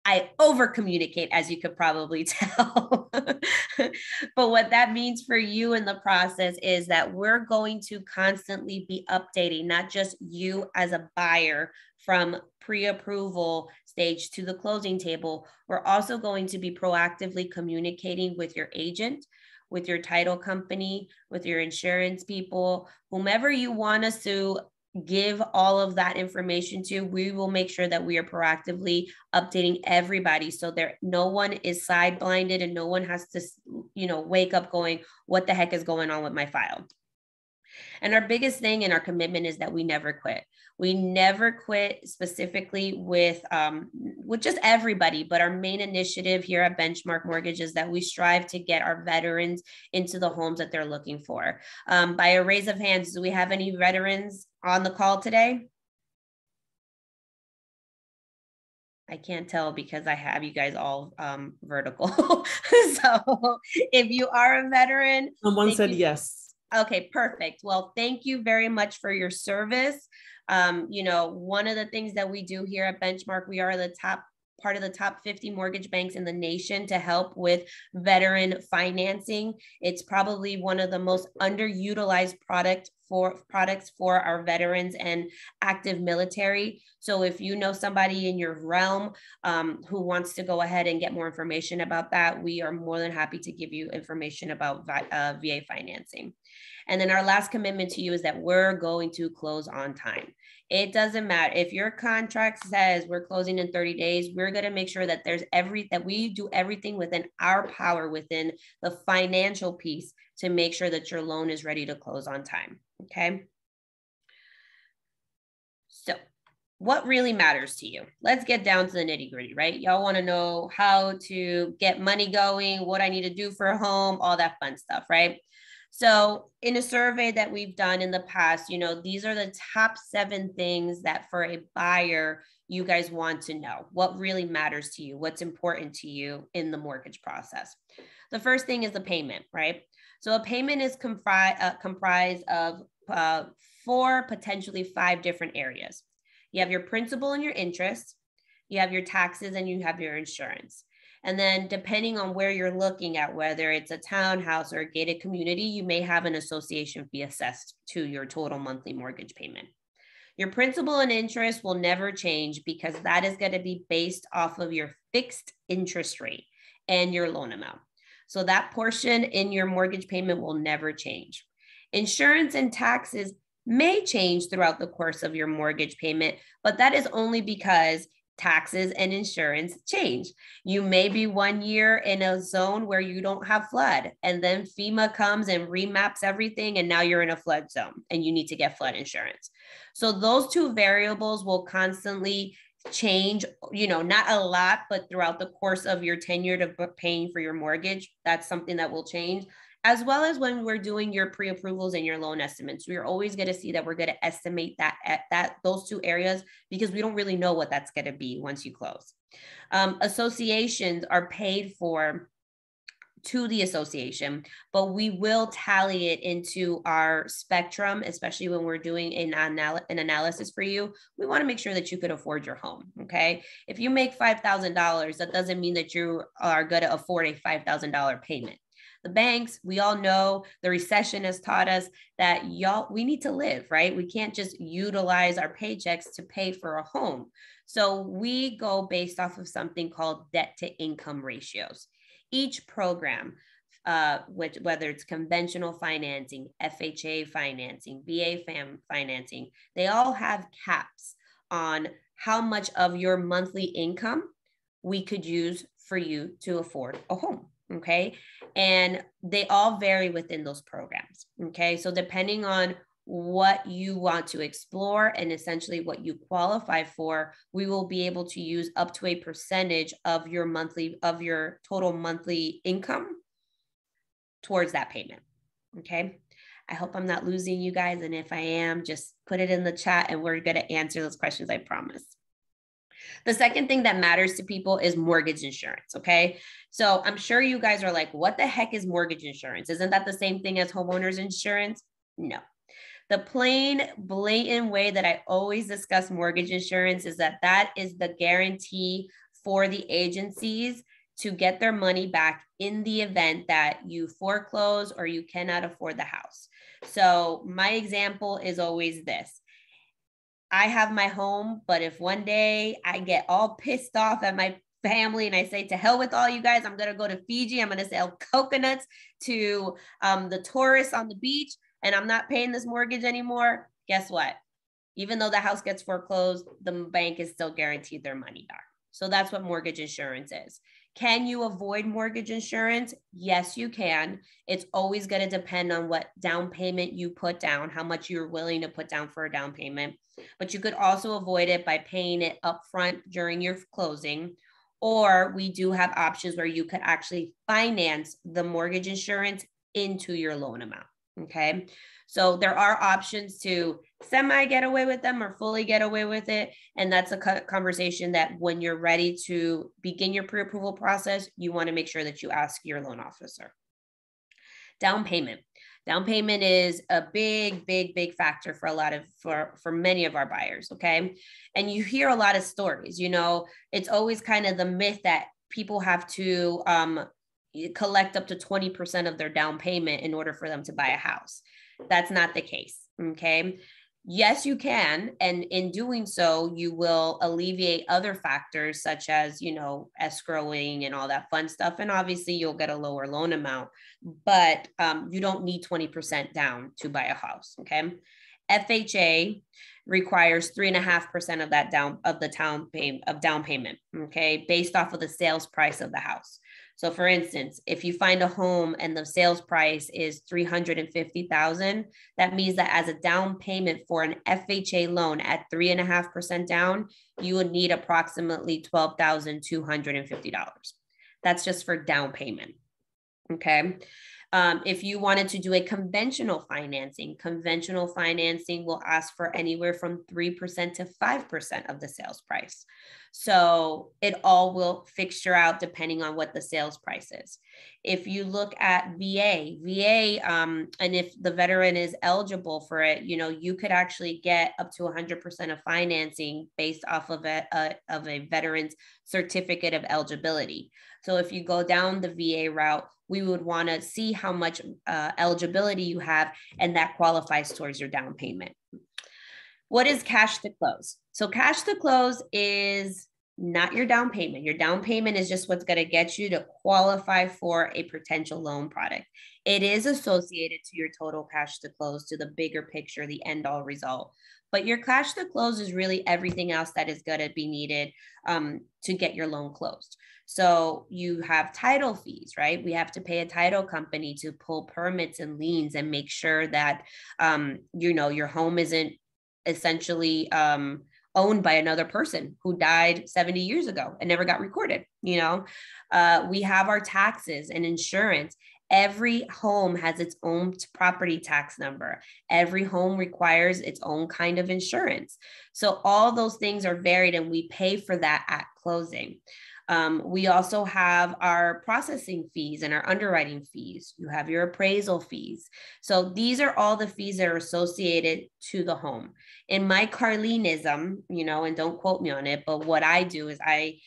Speaker 3: I over communicate, as you could probably tell. But what that means for you in the process is that we're going to constantly be updating, not just you as a buyer from pre-approval stage to the closing table. We're also going to be proactively communicating with your agent, with your title company, with your insurance people, whomever you want us to give all of that information to. We will make sure that we are proactively updating everybody so no one is side blinded and no one has to, wake up going, what the heck is going on with my file? And our biggest thing and our commitment is that we never quit. We never quit specifically with just everybody, but our main initiative here at Benchmark Mortgage is that we strive to get our veterans into the homes that they're looking for. By a raise of hands, do we have any veterans on the call today? I can't tell because I have you guys all vertical. So if you are a veteran.
Speaker 2: Someone said yes.
Speaker 3: Okay, perfect. Well, thank you very much for your service. One of the things that we do here at Benchmark, we are part of the top 50 mortgage banks in the nation to help with veteran financing. It's probably one of the most underutilized products for our veterans and active military. So if you know somebody in your realm who wants to go ahead and get more information about that, we are more than happy to give you information about VA financing. And then our last commitment to you is that we're going to close on time. It doesn't matter if your contract says we're closing in 30 days, we're going to make sure that that we do everything within our power, within the financial piece, to make sure that your loan is ready to close on time. Okay. So what really matters to you? Let's get down to the nitty gritty, right? Y'all want to know how to get money going, what I need to do for a home, all that fun stuff, right? So in a survey that we've done in the past, these are the top 7 things that for a buyer, you guys want to know. What really matters to you? What's important to you in the mortgage process? The first thing is the payment, right? So a payment is comprised of 4, potentially 5 different areas. You have your principal and your interest, you have your taxes, and you have your insurance. And then depending on where you're looking at, whether it's a townhouse or a gated community, you may have an association fee assessed to your total monthly mortgage payment. Your principal and interest will never change because that is going to be based off of your fixed interest rate and your loan amount. So that portion in your mortgage payment will never change. Insurance and taxes may change throughout the course of your mortgage payment, but that is only because taxes and insurance change. You may be 1 year in a zone where you don't have flood, and then FEMA comes and remaps everything, and now you're in a flood zone and you need to get flood insurance. So those 2 variables will constantly change, not a lot, but throughout the course of your tenure to paying for your mortgage, that's something that will change. As well as when we're doing your pre-approvals and your loan estimates, we're always going to see that we're going to estimate that at those 2 areas because we don't really know what that's going to be once you close. Associations are paid for to the association, but we will tally it into our spectrum, especially when we're doing an analysis for you. We want to make sure that you could afford your home. Okay. If you make $5,000, that doesn't mean that you are going to afford a $5,000 payment. The banks, we all know the recession has taught us that we need to live, right? We can't just utilize our paychecks to pay for a home. So we go based off of something called debt to income ratios. Each program, whether it's conventional financing, FHA financing, VA financing, they all have caps on how much of your monthly income we could use for you to afford a home. Okay. And they all vary within those programs. Okay. So depending on what you want to explore and essentially what you qualify for, we will be able to use up to a percentage of your total monthly income towards that payment. Okay. I hope I'm not losing you guys. And if I am, just put it in the chat and we're going to answer those questions. I promise. The second thing that matters to people is mortgage insurance. Okay. So I'm sure you guys are like, what the heck is mortgage insurance? Isn't that the same thing as homeowners insurance? No. The plain, blatant way that I always discuss mortgage insurance is that is the guarantee for the agencies to get their money back in the event that you foreclose or you cannot afford the house. So my example is always this. I have my home, but if one day I get all pissed off at my family and I say, to hell with all you guys, I'm going to go to Fiji, I'm going to sell coconuts to the tourists on the beach, and I'm not paying this mortgage anymore, guess what? Even though the house gets foreclosed, the bank is still guaranteed their money back. So that's what mortgage insurance is. Can you avoid mortgage insurance? Yes, you can. It's always going to depend on what down payment you put down, how much you're willing to put down for a down payment. But you could also avoid it by paying it upfront during your closing. Or we do have options where you could actually finance the mortgage insurance into your loan amount. Okay. So there are options to semi get away with them or fully get away with it. And that's a conversation that when you're ready to begin your pre-approval process, you want to make sure that you ask your loan officer. Down payment. Down payment is a big factor for for many of our buyers. Okay. And you hear a lot of stories, it's always kind of the myth that people have to collect up to 20% of their down payment in order for them to buy a house. That's not the case. Okay. Yes, you can. And in doing so, you will alleviate other factors such as, escrowing and all that fun stuff. And obviously you'll get a lower loan amount, but you don't need 20% down to buy a house. Okay. FHA requires 3.5% of that down payment. Okay. Based off of the sales price of the house. So for instance, if you find a home and the sales price is $350,000, that means that as a down payment for an FHA loan at 3.5% down, you would need approximately $12,250. That's just for down payment. Okay. If you wanted to do a conventional financing will ask for anywhere from 3% to 5% of the sales price. So it all will fixture out depending on what the sales price is. If you look at VA, and if the veteran is eligible for it, you could actually get up to 100% of financing based off of a veteran's certificate of eligibility. So if you go down the VA route, we would want to see how much eligibility you have, and that qualifies towards your down payment. What is cash to close? So cash to close is not your down payment. Your down payment is just what's going to get you to qualify for a potential loan product. It is associated to your total cash to close, to the bigger picture, the end all result. But your cash to close is really everything else that is going to be needed to get your loan closed. So you have title fees, right? We have to pay a title company to pull permits and liens and make sure that, your home isn't essentially owned by another person who died 70 years ago and never got recorded. We have our taxes and insurance. Every home has its own property tax number. Every home requires its own kind of insurance. So all those things are varied, and we pay for that at closing. We also have our processing fees and our underwriting fees. You have your appraisal fees. So these are all the fees that are associated to the home. In my Carlenism, and don't quote me on it, but what I do is I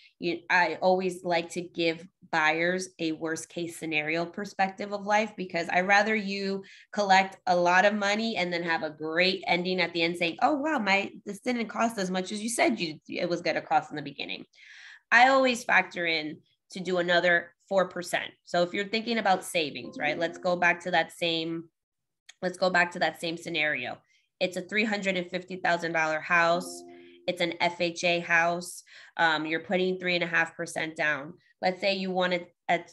Speaker 3: always like to give buyers a worst case scenario perspective of life, because I rather you collect a lot of money and then have a great ending at the end saying, oh, wow, this didn't cost as much as you said it was going to cost in the beginning. I always factor in to do another 4%. So if you're thinking about savings, right, let's go back to that same scenario. It's a $350,000 house. It's an FHA house. You're putting 3.5% down. Let's say you want to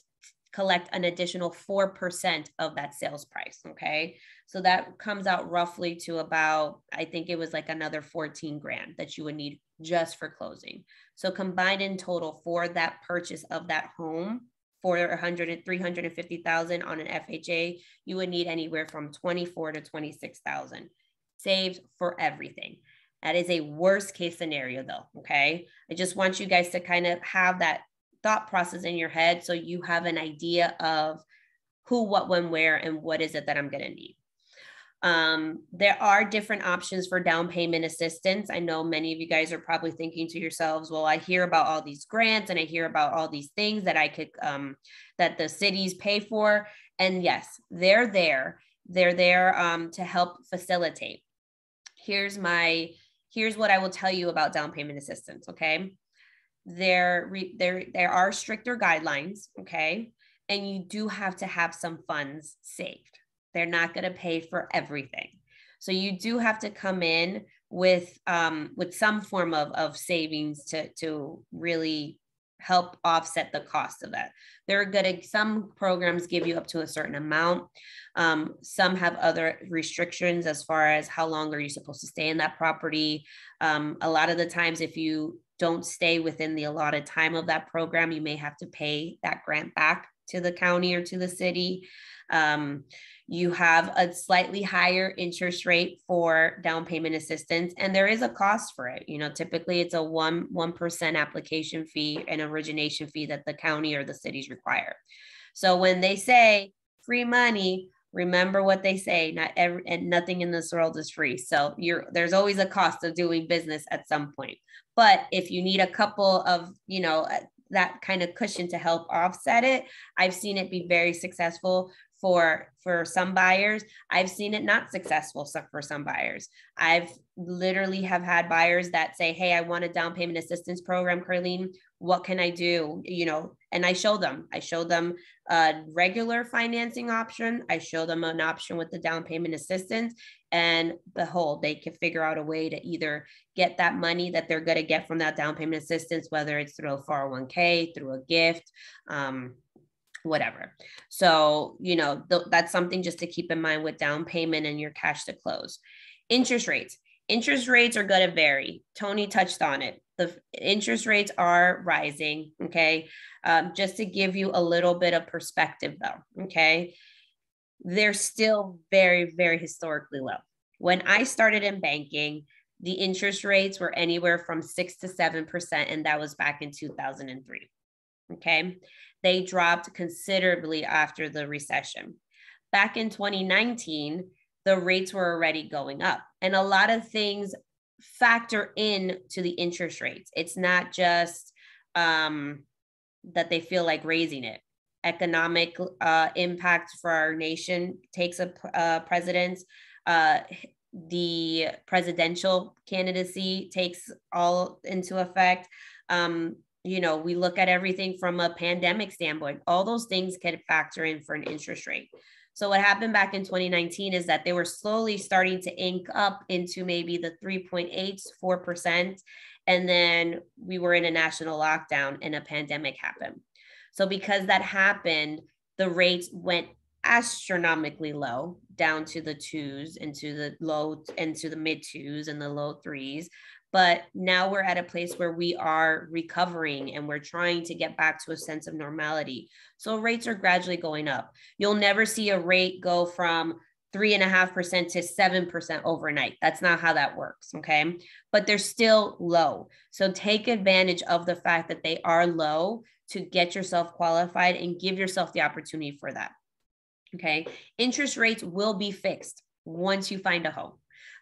Speaker 3: collect an additional 4% of that sales price. Okay. So that comes out roughly to about, I think it was like another 14 grand that you would need just for closing. So combined in total for that purchase of that home for 350,000 on an FHA, you would need anywhere from 24 to 26,000 saved for everything. That is a worst case scenario though. Okay. I just want you guys to kind of have that thought process in your head so you have an idea of who, what, when, where, and what is it that I'm going to need. There are different options for down payment assistance. I know many of you guys are probably thinking to yourselves, well, I hear about all these grants and I hear about all these things that I could, that the cities pay for. And yes, they're there. They're there to help facilitate. Here's what I will tell you about down payment assistance. Okay. There are stricter guidelines. Okay. And you do have to have some funds saved. They're not going to pay for everything. So you do have to come in with some form of savings to really help offset the cost of that. They're good at, some programs give you up to a certain amount. Some have other restrictions as far as how long are you supposed to stay in that property. A lot of the times, if you don't stay within the allotted time of that program, you may have to pay that grant back to the county or to the city. You have a slightly higher interest rate for down payment assistance, and there is a cost for it. You know, typically it's a 1% application fee and origination fee that the county or the cities require. So when they say free money, remember what they say, and nothing in this world is free. So there's always a cost of doing business at some point. But if you need a couple of, you know, that kind of cushion to help offset it, I've seen it be very successful for some buyers. I've seen it not successful for some buyers. I've literally have had buyers that say, hey, I want a down payment assistance program, Carlene. What can I do? You know, and I show them a regular financing option. I show them an option with the down payment assistance, and behold, they can figure out a way to either get that money that they're going to get from that down payment assistance, whether it's through a 401k, through a gift, whatever. So, you know, that's something just to keep in mind with down payment and your cash to close. Interest rates are going to vary. Tony touched on it. The interest rates are rising. Okay. Just to give you a little bit of perspective though. Okay. They're still very, very historically low. When I started in banking, the interest rates were anywhere from 6 to 7%. And that was back in 2003. Okay. They dropped considerably after the recession. Back in 2019, the rates were already going up. And a lot of things factor in to the interest rates. It's not just that they feel like raising it. Economic impact for our nation takes a precedence. The presidential candidacy takes all into effect. You know, we look at everything from a pandemic standpoint. All those things can factor in for an interest rate. So what happened back in 2019 is that they were slowly starting to ink up into maybe the 3.8, 4%. And then we were in a national lockdown and a pandemic happened. So because that happened, the rates went astronomically low, down to the 2s and to the low and to the mid 2s and the low 3s. But now we're at a place where we are recovering and we're trying to get back to a sense of normality. So rates are gradually going up. You'll never see a rate go from 3.5% to 7% overnight. That's not how that works. Okay. But they're still low. So take advantage of the fact that they are low to get yourself qualified and give yourself the opportunity for that. Okay. Interest rates will be fixed once you find a home.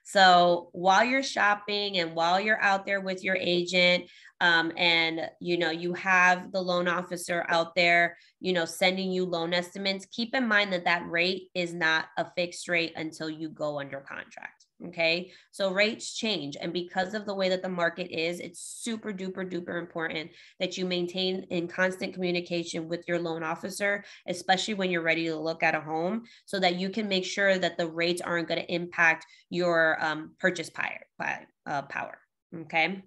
Speaker 3: So while you're shopping and while you're out there with your agent, and, you know, you have the loan officer out there, you know, sending you loan estimates, keep in mind that that rate is not a fixed rate until you go under contract. Okay. So rates change. And because of the way that the market is, it's super duper duper important that you maintain in constant communication with your loan officer, especially when you're ready to look at a home, so that you can make sure that the rates aren't going to impact your purchase power. Okay.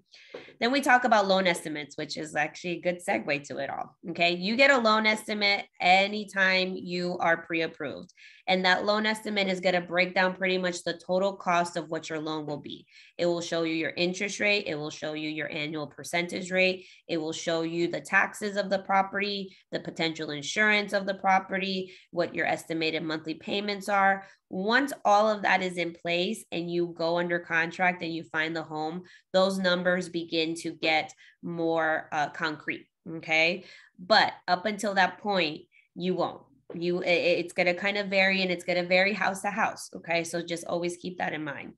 Speaker 3: Then we talk about loan estimates, which is actually a good segue to it all. Okay. You get a loan estimate anytime you are pre-approved. And that loan estimate is going to break down pretty much the total cost of what your loan will be. It will show you your interest rate. It will show you your annual percentage rate. It will show you the taxes of the property, the potential insurance of the property, what your estimated monthly payments are. Once all of that is in place and you go under contract and you find the home, those numbers begin to get more concrete. Okay. But up until that point, you won't. It's going to kind of vary, and it's going to vary house to house. Okay. So just always keep that in mind.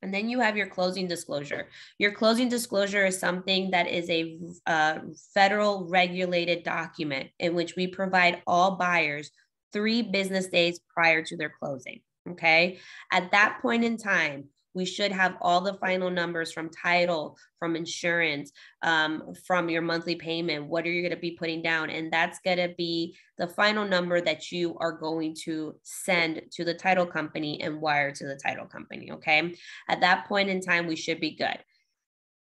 Speaker 3: And then you have your closing disclosure. Your closing disclosure is something that is a federal regulated document in which we provide all buyers 3 business days prior to their closing. Okay. At that point in time, we should have all the final numbers from title, from insurance, from your monthly payment. What are you going to be putting down? And that's going to be the final number that you are going to send to the title company and wire to the title company. Okay. At that point in time, we should be good.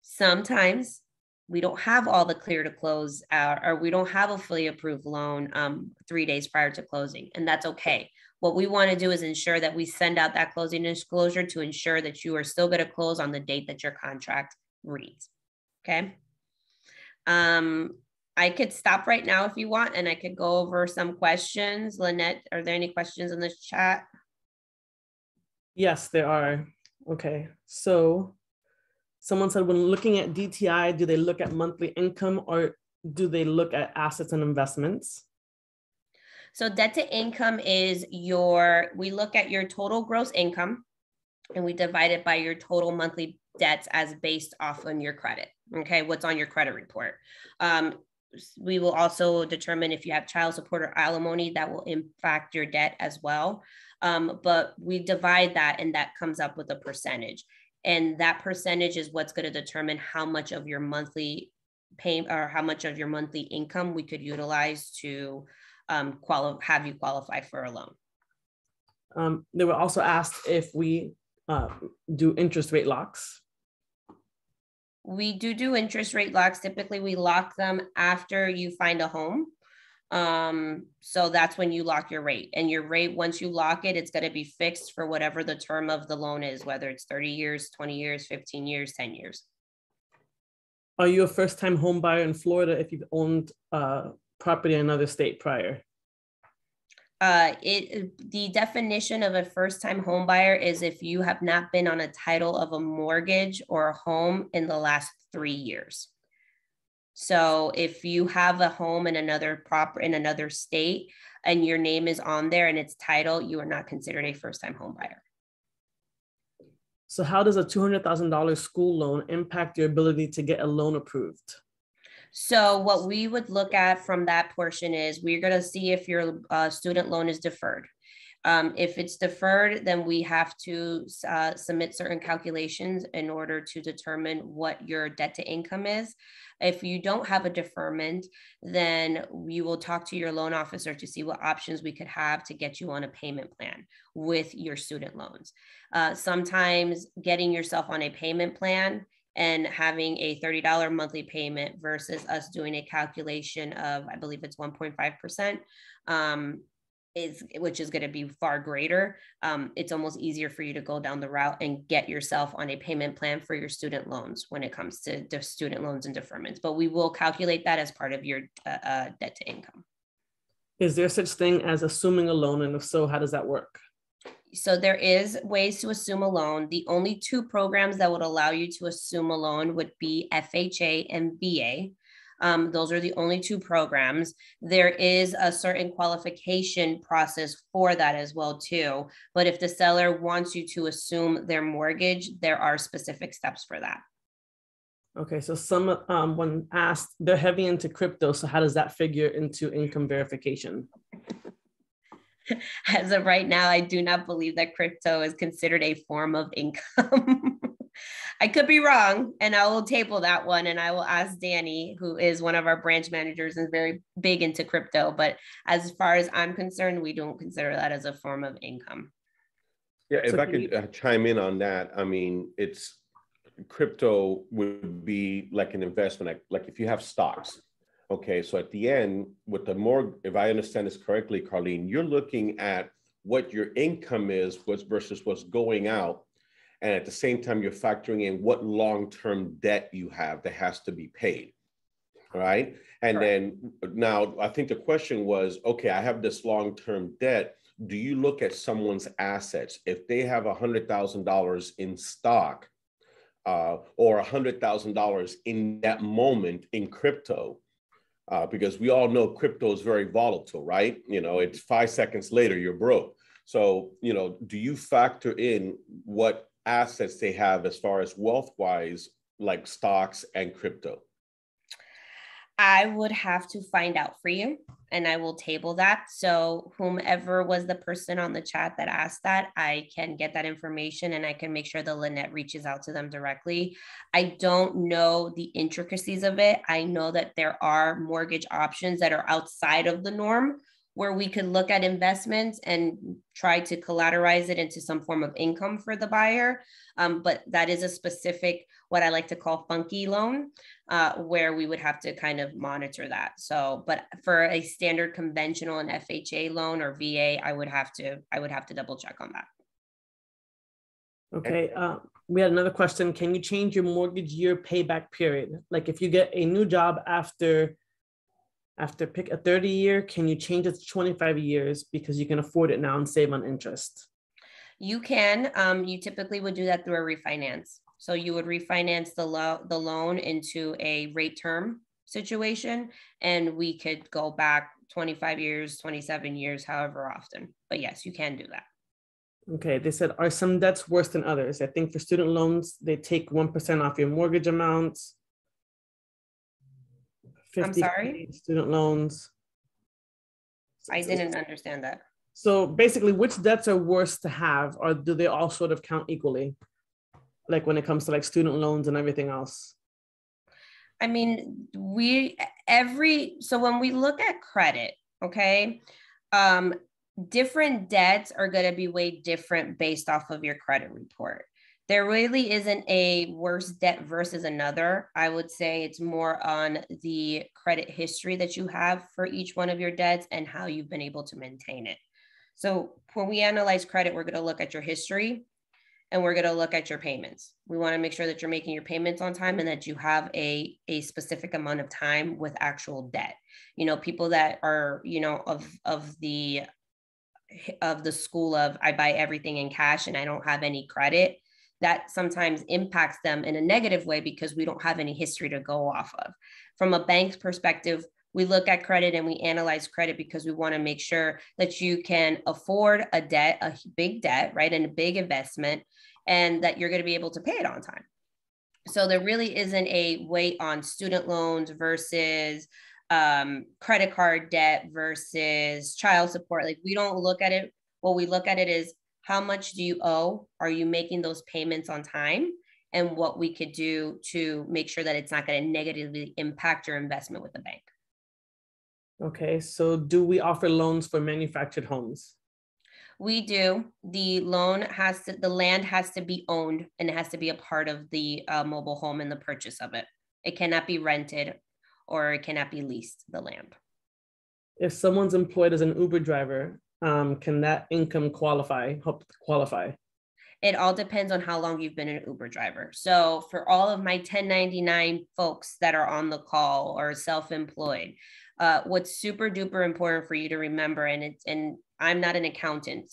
Speaker 3: Sometimes we don't have all the clear to close or we don't have a fully approved loan 3 days prior to closing, and that's okay. What we want to do is ensure that we send out that closing disclosure to ensure that you are still going to close on the date that your contract reads. Okay. I could stop right now if you want, and I could go over some questions. Lynette, are there any questions in this chat?
Speaker 2: Yes, there are. Okay, so someone said, when looking at DTI, do they look at monthly income or do they look at assets and investments?
Speaker 3: So debt to income is we look at your total gross income and we divide it by your total monthly debts as based off on your credit. Okay, what's on your credit report. We will also determine if you have child support or alimony that will impact your debt as well. But we divide that and that comes up with a percentage. And that percentage is what's going to determine how much of your monthly pay or how much of your monthly income we could utilize to have you qualify for a loan.
Speaker 2: They were also asked if we do interest rate locks.
Speaker 3: We do interest rate locks. Typically, we lock them after you find a home. So that's when you lock your rate. And your rate, once you lock it, it's going to be fixed for whatever the term of the loan is, whether it's 30 years, 20 years, 15 years, 10 years.
Speaker 2: Are you a first-time home buyer in Florida if you've owned property in another state prior?
Speaker 3: The definition of a first-time home buyer is if you have not been on a title of a mortgage or a home in the last 3 years. So if you have a home in another state and your name is on there and it's titled, you are not considered a first-time home buyer.
Speaker 2: So how does a $200,000 school loan impact your ability to get a loan approved?
Speaker 3: So what we would look at from that portion is we're going to see if your student loan is deferred. If it's deferred, then we have to submit certain calculations in order to determine what your debt to income is. If you don't have a deferment, then we will talk to your loan officer to see what options we could have to get you on a payment plan with your student loans. Sometimes getting yourself on a payment plan and having a $30 monthly payment versus us doing a calculation of, I believe it's 1.5%, which is going to be far greater. It's almost easier for you to go down the route and get yourself on a payment plan for your student loans when it comes to the student loans and deferments. But we will calculate that as part of your debt to income.
Speaker 2: Is there such thing as assuming a loan? And if so, how does that work?
Speaker 3: So there is ways to assume a loan. The only two programs that would allow you to assume a loan would be FHA and VA. Those are the only two programs. There is a certain qualification process for that as well too. But if the seller wants you to assume their mortgage, there are specific steps for that.
Speaker 2: Okay, so someone asked, they're heavy into crypto. So how does that figure into income verification?
Speaker 3: As of right now, I do not believe that crypto is considered a form of income. I could be wrong, and I will table that one, and I will ask Danny, who is one of our branch managers and very big into crypto. But as far as I'm concerned, we don't consider that as a form of income.
Speaker 1: Yeah, if I could chime in on that, I mean, crypto would be like an investment, like if you have stocks. Okay, so at the end, with if I understand this correctly, Carlene, you're looking at what your income is versus what's going out. And at the same time, you're factoring in what long-term debt you have that has to be paid, all right? And then now I think the question was, okay, I have this long-term debt. Do you look at someone's assets? If they have $100,000 in stock or $100,000 in that moment in crypto, because we all know crypto is very volatile, right? You know, it's 5 seconds later, you're broke. So, you know, do you factor in what assets they have as far as wealth-wise, like stocks and crypto?
Speaker 3: I would have to find out for you, and I will table that. So whomever was the person on the chat that asked that, I can get that information and I can make sure that Lynette reaches out to them directly. I don't know the intricacies of it. I know that there are mortgage options that are outside of the norm where we could look at investments and try to collateralize it into some form of income for the buyer. But that is a specific, what I like to call funky loan. where we would have to kind of monitor that. So, but for a standard conventional and FHA loan or VA, I would have to double check on that.
Speaker 2: Okay, we had another question. Can you change your mortgage year payback period? Like if you get a new job after pick a 30 year, can you change it to 25 years because you can afford it now and save on interest?
Speaker 3: You can. You typically would do that through a refinance. So you would refinance the loan into a rate term situation, and we could go back 25 years, 27 years, however often. But yes, you can do that.
Speaker 2: Okay, they said, are some debts worse than others? I think for student loans, they take 1% off your mortgage amount.
Speaker 3: I'm sorry?
Speaker 2: Student loans.
Speaker 3: I didn't understand that.
Speaker 2: So basically, which debts are worse to have, or do they all sort of count equally? Like when it comes to like student loans and everything else?
Speaker 3: I mean, so when we look at credit, okay, different debts are going to be way different based off of your credit report. There really isn't a worse debt versus another. I would say it's more on the credit history that you have for each one of your debts and how you've been able to maintain it. So when we analyze credit, we're going to look at your history and we're going to look at your payments. We want to make sure that you're making your payments on time and that you have a specific amount of time with actual debt. You know, people that are, you know, of the school of I buy everything in cash and I don't have any credit, that sometimes impacts them in a negative way because we don't have any history to go off of. From a bank's perspective, we look at credit and we analyze credit because we want to make sure that you can afford a debt, a big debt, right? And a big investment, and that you're going to be able to pay it on time. So there really isn't a weight on student loans versus credit card debt versus child support. Like we don't look at it. What we look at it is how much do you owe? Are you making those payments on time? And what we could do to make sure that it's not going to negatively impact your investment with the bank.
Speaker 2: Okay, so do we offer loans for manufactured homes?
Speaker 3: We do. The land has to be owned and it has to be a part of the mobile home and the purchase of it. It cannot be rented or it cannot be leased, the land.
Speaker 2: If someone's employed as an Uber driver, can that income help qualify?
Speaker 3: It all depends on how long you've been an Uber driver. So for all of my 1099 folks that are on the call or self-employed, what's super duper important for you to remember, and I'm not an accountant,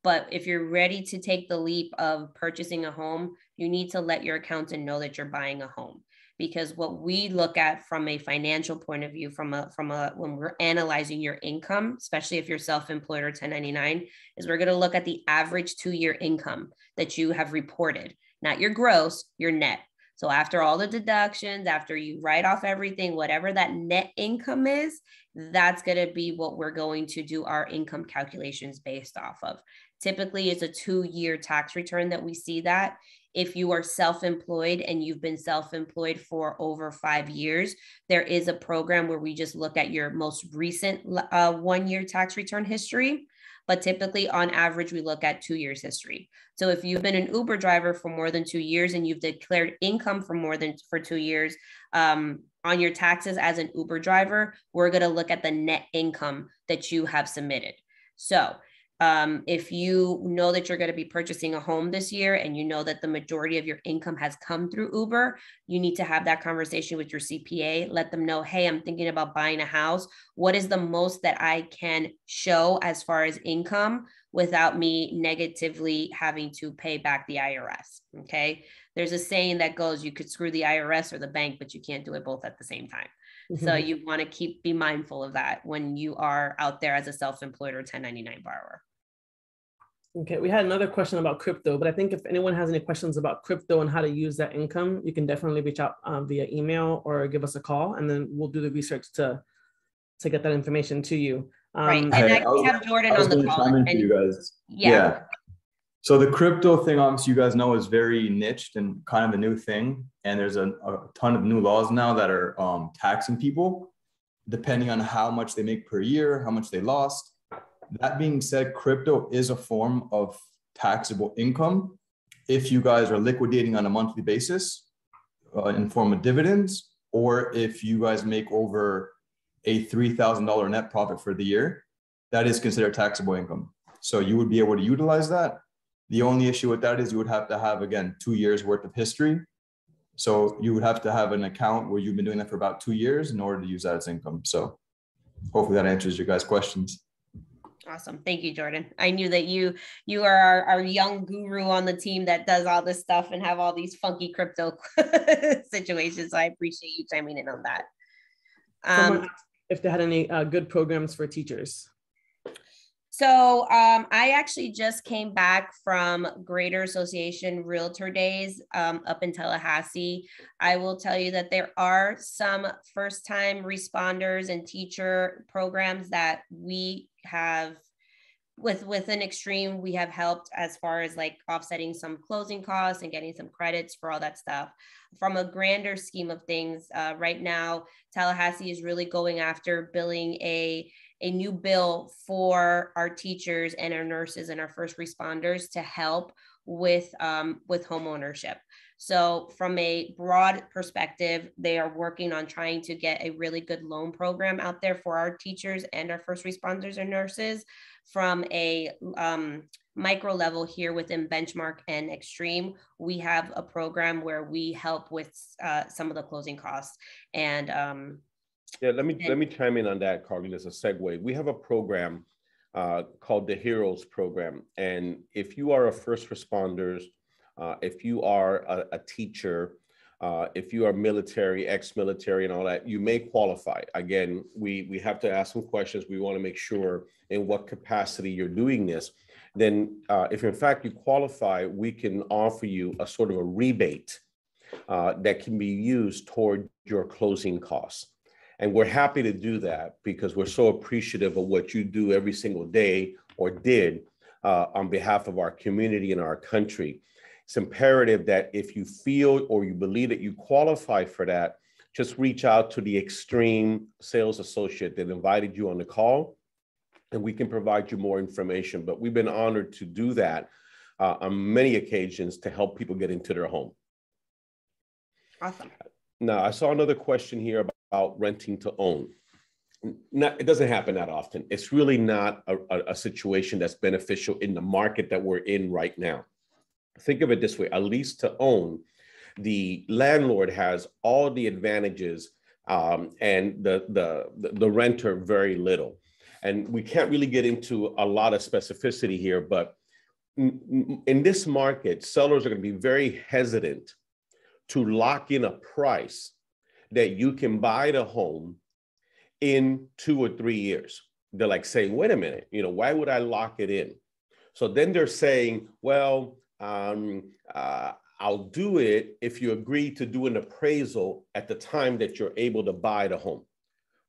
Speaker 3: but if you're ready to take the leap of purchasing a home, you need to let your accountant know that you're buying a home. Because what we look at from a financial point of view, when we're analyzing your income, especially if you're self-employed or 1099, is we're going to look at the average 2-year income that you have reported, not your gross, your net. So after all the deductions, after you write off everything, whatever that net income is, that's going to be what we're going to do our income calculations based off of. Typically, it's a 2-year tax return that we see that. If you are self-employed and you've been self-employed for over 5 years, there is a program where we just look at your most recent 1-year tax return history. But typically on average, we look at 2 years history. So if you've been an Uber driver for more than 2 years and you've declared income for 2 years on your taxes as an Uber driver, we're going to look at the net income that you have submitted. So if you know that you're going to be purchasing a home this year and you know that the majority of your income has come through Uber, you need to have that conversation with your CPA. Let them know, hey, I'm thinking about buying a house. What is the most that I can show as far as income without me negatively having to pay back the IRS? Okay. There's a saying that goes, you could screw the IRS or the bank, but you can't do it both at the same time. Mm-hmm. So you want to be mindful of that when you are out there as a self-employed or 1099 borrower.
Speaker 2: Okay, we had another question about crypto, but I think if anyone has any questions about crypto and how to use that income, you can definitely reach out via email or give us a call, and then we'll do the research to get that information to you.
Speaker 3: Right, and I have Jordan on the call.
Speaker 4: And you guys. Yeah. So the crypto thing, obviously, you guys know, is very niched and kind of a new thing. And there's a ton of new laws now that are taxing people, depending on how much they make per year, how much they lost. That being said, crypto is a form of taxable income if you guys are liquidating on a monthly basis. in form of dividends, or if you guys make over a $3,000 net profit for the year, that is considered taxable income. So you would be able to utilize that. The only issue with that is you would have to have, again, 2 years worth of history. So you would have to have an account where you've been doing that for about 2 years in order to use that as income. So hopefully that answers your guys' questions.
Speaker 3: Awesome. Thank you, Jordan. I knew that you are our young guru on the team that does all this stuff and have all these funky crypto situations. So I appreciate you chiming in on that.
Speaker 2: Someone asked if they had any good programs for teachers.
Speaker 3: So I actually just came back from Greater Association Realtor Days up in Tallahassee. I will tell you that there are some first-time responders and teacher programs that we have within Extreme, we have helped as far as like offsetting some closing costs and getting some credits for all that stuff. From a grander scheme of things, right now, Tallahassee is really going after billing a new bill for our teachers and our nurses and our first responders to help with home ownership. So from a broad perspective, they are working on trying to get a really good loan program out there for our teachers and our first responders and nurses. From a micro level here within Benchmark and Extreme, we have a program where we help with some of the closing costs. And
Speaker 1: yeah, let me chime in on that, Carly, as a segue. We have a program called the Heroes Program. And if you are a first responders, if you are a teacher, if you are military, ex-military and all that, you may qualify. Again, we have to ask some questions. We want to make sure in what capacity you're doing this. Then if in fact you qualify, we can offer you a sort of a rebate that can be used toward your closing costs. And we're happy to do that because we're so appreciative of what you do every single day or did on behalf of our community and our country. It's imperative that if you feel or you believe that you qualify for that, just reach out to the Extreme sales associate that invited you on the call, and we can provide you more information. But we've been honored to do that on many occasions to help people get into their home.
Speaker 3: Awesome.
Speaker 1: Now, I saw another question here about renting to own. It doesn't happen that often. It's really not a situation that's beneficial in the market that we're in right now. Think of it this way: a lease to own, the landlord has all the advantages and the renter very little. And we can't really get into a lot of specificity here, but in this market, sellers are going to be very hesitant to lock in a price that you can buy the home in 2 or 3 years. They're like saying, wait a minute, why would I lock it in? So then they're saying, well, I'll do it if you agree to do an appraisal at the time that you're able to buy the home.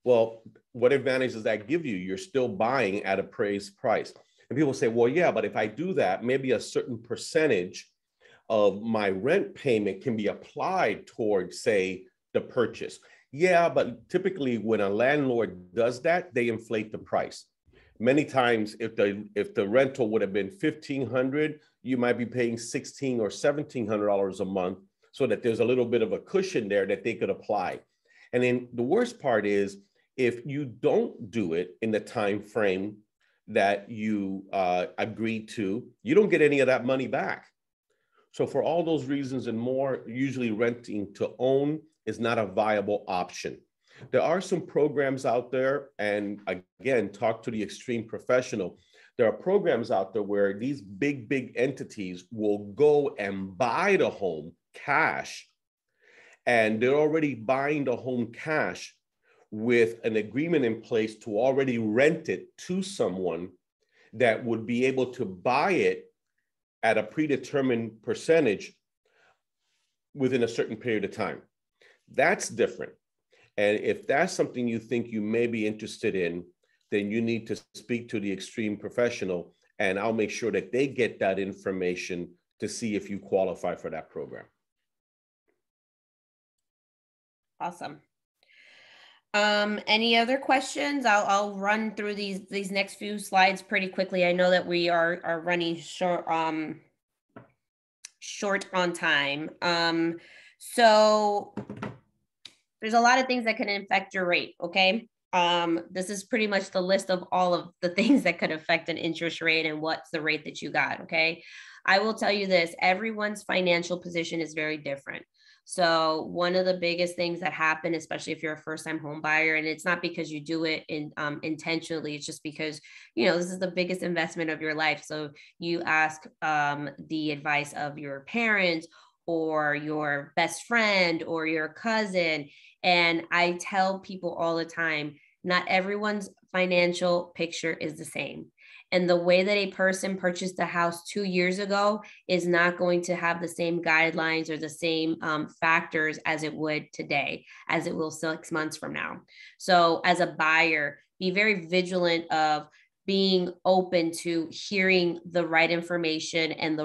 Speaker 1: Well, what advantage does that give you? You're still buying at appraised price. And people say, well, yeah, but if I do that, maybe a certain percentage of my rent payment can be applied towards, say, the purchase. Yeah, but typically when a landlord does that, they inflate the price. Many times, if the rental would have been $1,500, you might be paying $1,600 or $1,700 a month, so that there's a little bit of a cushion there that they could apply. And then the worst part is, if you don't do it in the time frame that you agreed to, you don't get any of that money back. So for all those reasons and more, usually renting to own is not a viable option. There are some programs out there, and again, talk to the Extreme professional. There are programs out there where these big entities will go and buy the home cash, and they're already buying the home cash with an agreement in place to already rent it to someone that would be able to buy it at a predetermined percentage within a certain period of time. That's different. And if that's something you think you may be interested in, then you need to speak to the Extreme professional, and I'll make sure that they get that information to see if you qualify for that program.
Speaker 3: Awesome. Any other questions? I'll run through these next few slides pretty quickly. I know that we are running short on time. So there's a lot of things that can affect your rate, okay? This is pretty much the list of all of the things that could affect an interest rate and what's the rate that you got, okay? I will tell you this, everyone's financial position is very different. So one of the biggest things that happen, especially if you're a first-time home buyer, and it's not because you do it intentionally, it's just because, this is the biggest investment of your life. So you ask the advice of your parents or your best friend or your cousin. And I tell people all the time, not everyone's financial picture is the same. And the way that a person purchased a house 2 years ago is not going to have the same guidelines or the same factors as it would today, as it will 6 months from now. So as a buyer, be very vigilant of being open to hearing the right information and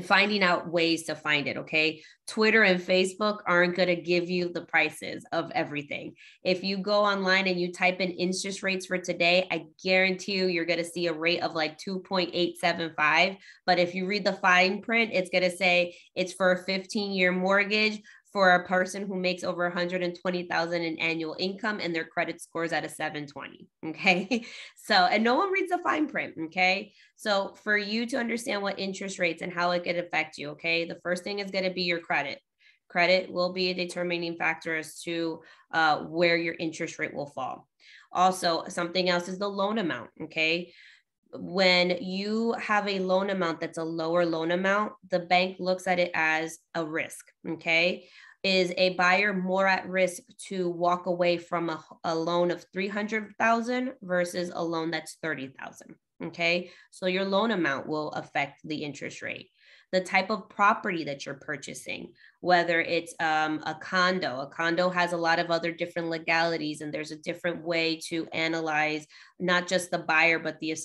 Speaker 3: finding out ways to find it, okay? Twitter and Facebook aren't going to give you the prices of everything. If you go online and you type in interest rates for today, I guarantee you're going to see a rate of like 2.875. But if you read the fine print, it's going to say it's for a 15-year mortgage for a person who makes over 120,000 in annual income and their credit scores at a 720. Okay. So, and no one reads the fine print. Okay. So for you to understand what interest rates and how it could affect you. Okay. The first thing is going to be your credit. Credit will be a determining factor as to where your interest rate will fall. Also, something else is the loan amount. Okay. When you have a loan amount that's a lower loan amount, the bank looks at it as a risk, okay? Is a buyer more at risk to walk away from a loan of $300,000 versus a loan that's $30,000, okay? So your loan amount will affect the interest rate. The type of property that you're purchasing, whether it's a condo has a lot of other different legalities, and there's a different way to analyze not just the buyer, but the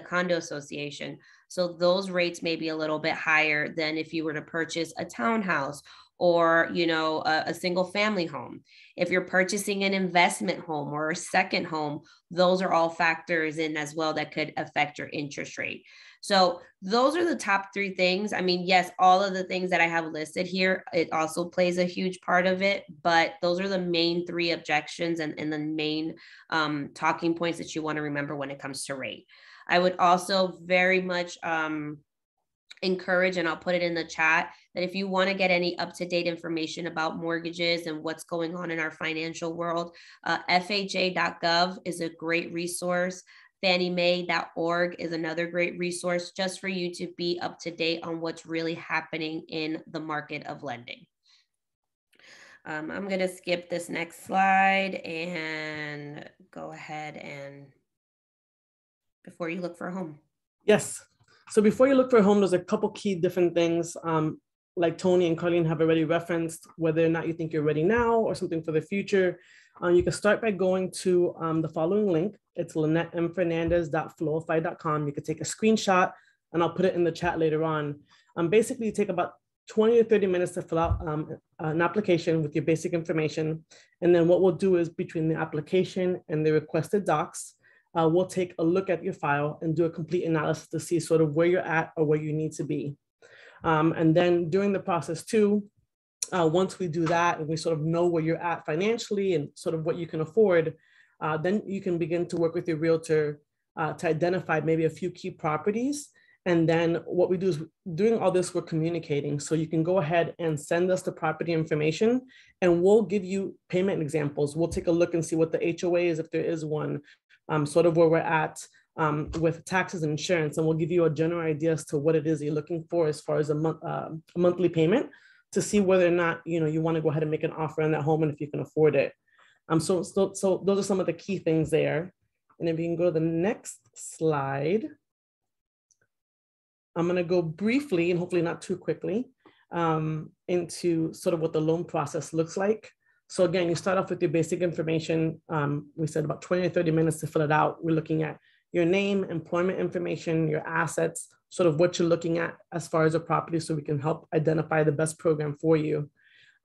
Speaker 3: condo association. So those rates may be a little bit higher than if you were to purchase a townhouse or, a single family home. If you're purchasing an investment home or a second home, those are all factors in as well that could affect your interest rate. So those are the top 3 things. I mean, yes, all of the things that I have listed here, it also plays a huge part of it, but those are the main 3 objections and the main talking points that you want to remember when it comes to rate. I would also very much encourage, and I'll put it in the chat, that if you want to get any up-to-date information about mortgages and what's going on in our financial world, FHA.gov is a great resource. FannieMae.org is another great resource just for you to be up to date on what's really happening in the market of lending. I'm going to skip this next slide and go ahead and before you look for a home.
Speaker 2: Yes. So before you look for a home, there's a couple key different things. Like Tony and Carlene have already referenced, whether or not you think you're ready now or something for the future. You can start by going to the following link. It's LynetteMFernandez.flowify.com. You can take a screenshot and I'll put it in the chat later on. Basically, you take about 20 to 30 minutes to fill out an application with your basic information. And then what we'll do is between the application and the requested docs, we'll take a look at your file and do a complete analysis to see sort of where you're at or where you need to be. And then during the process too, once we do that and we sort of know where you're at financially and sort of what you can afford, then you can begin to work with your realtor to identify maybe a few key properties. And then what we do is doing all this, we're communicating. So you can go ahead and send us the property information and we'll give you payment examples. We'll take a look and see what the HOA is, if there is one, sort of where we're at with taxes and insurance. And we'll give you a general idea as to what it is you're looking for as far as a monthly payment to see whether or not, you want to go ahead and make an offer on that home and if you can afford it. So those are some of the key things there. And if you can go to the next slide, I'm going to go briefly and hopefully not too quickly into sort of what the loan process looks like. So again, you start off with your basic information. We said about 20 to 30 minutes to fill it out. We're looking at your name, employment information, your assets, sort of what you're looking at as far as a property so we can help identify the best program for you.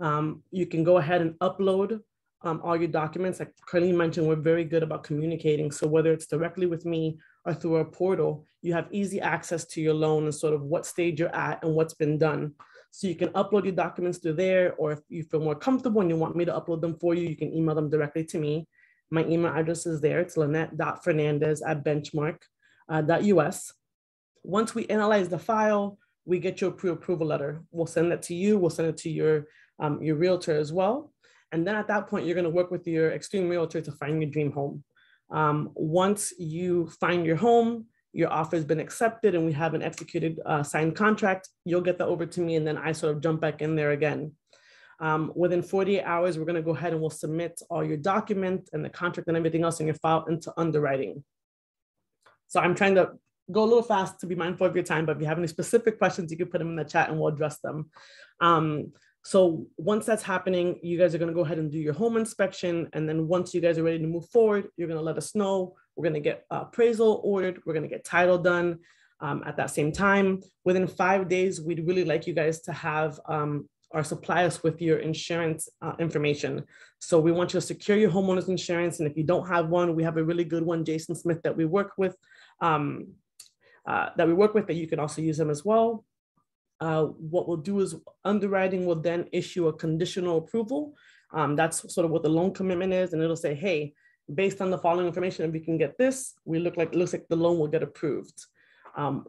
Speaker 2: You can go ahead and upload all your documents. Like Carlene mentioned, we're very good about communicating. So whether it's directly with me or through a portal, you have easy access to your loan and sort of what stage you're at and what's been done. So you can upload your documents through there, or if you feel more comfortable and you want me to upload them for you, you can email them directly to me. My email address is there. It's Lynette.Fernandez@benchmark.us. Once we analyze the file, we get your pre-approval letter. We'll send that to you. We'll send it to your realtor as well. And then at that point, you're going to work with your Extreme Realtor to find your dream home. Once you find your home, your offer has been accepted and we have an executed signed contract, you'll get that over to me, and then I sort of jump back in there again. Within 48 hours, we're going to go ahead and we'll submit all your documents and the contract and everything else in your file into underwriting. So I'm trying to go a little fast to be mindful of your time, but if you have any specific questions, you can put them in the chat and we'll address them. So once that's happening, you guys are going to go ahead and do your home inspection. And then once you guys are ready to move forward, you're going to let us know. We're going to get appraisal ordered. We're going to get title done at that same time. Within 5 days, we'd really like you guys to have or supply us with your insurance information. So we want you to secure your homeowner's insurance. And if you don't have one, we have a really good one, Jason Smith, that we work with, that you can also use them as well. What we'll do is underwriting will then issue a conditional approval. That's sort of what the loan commitment is. And it'll say, hey, based on the following information, if we can get this, it looks like the loan will get approved.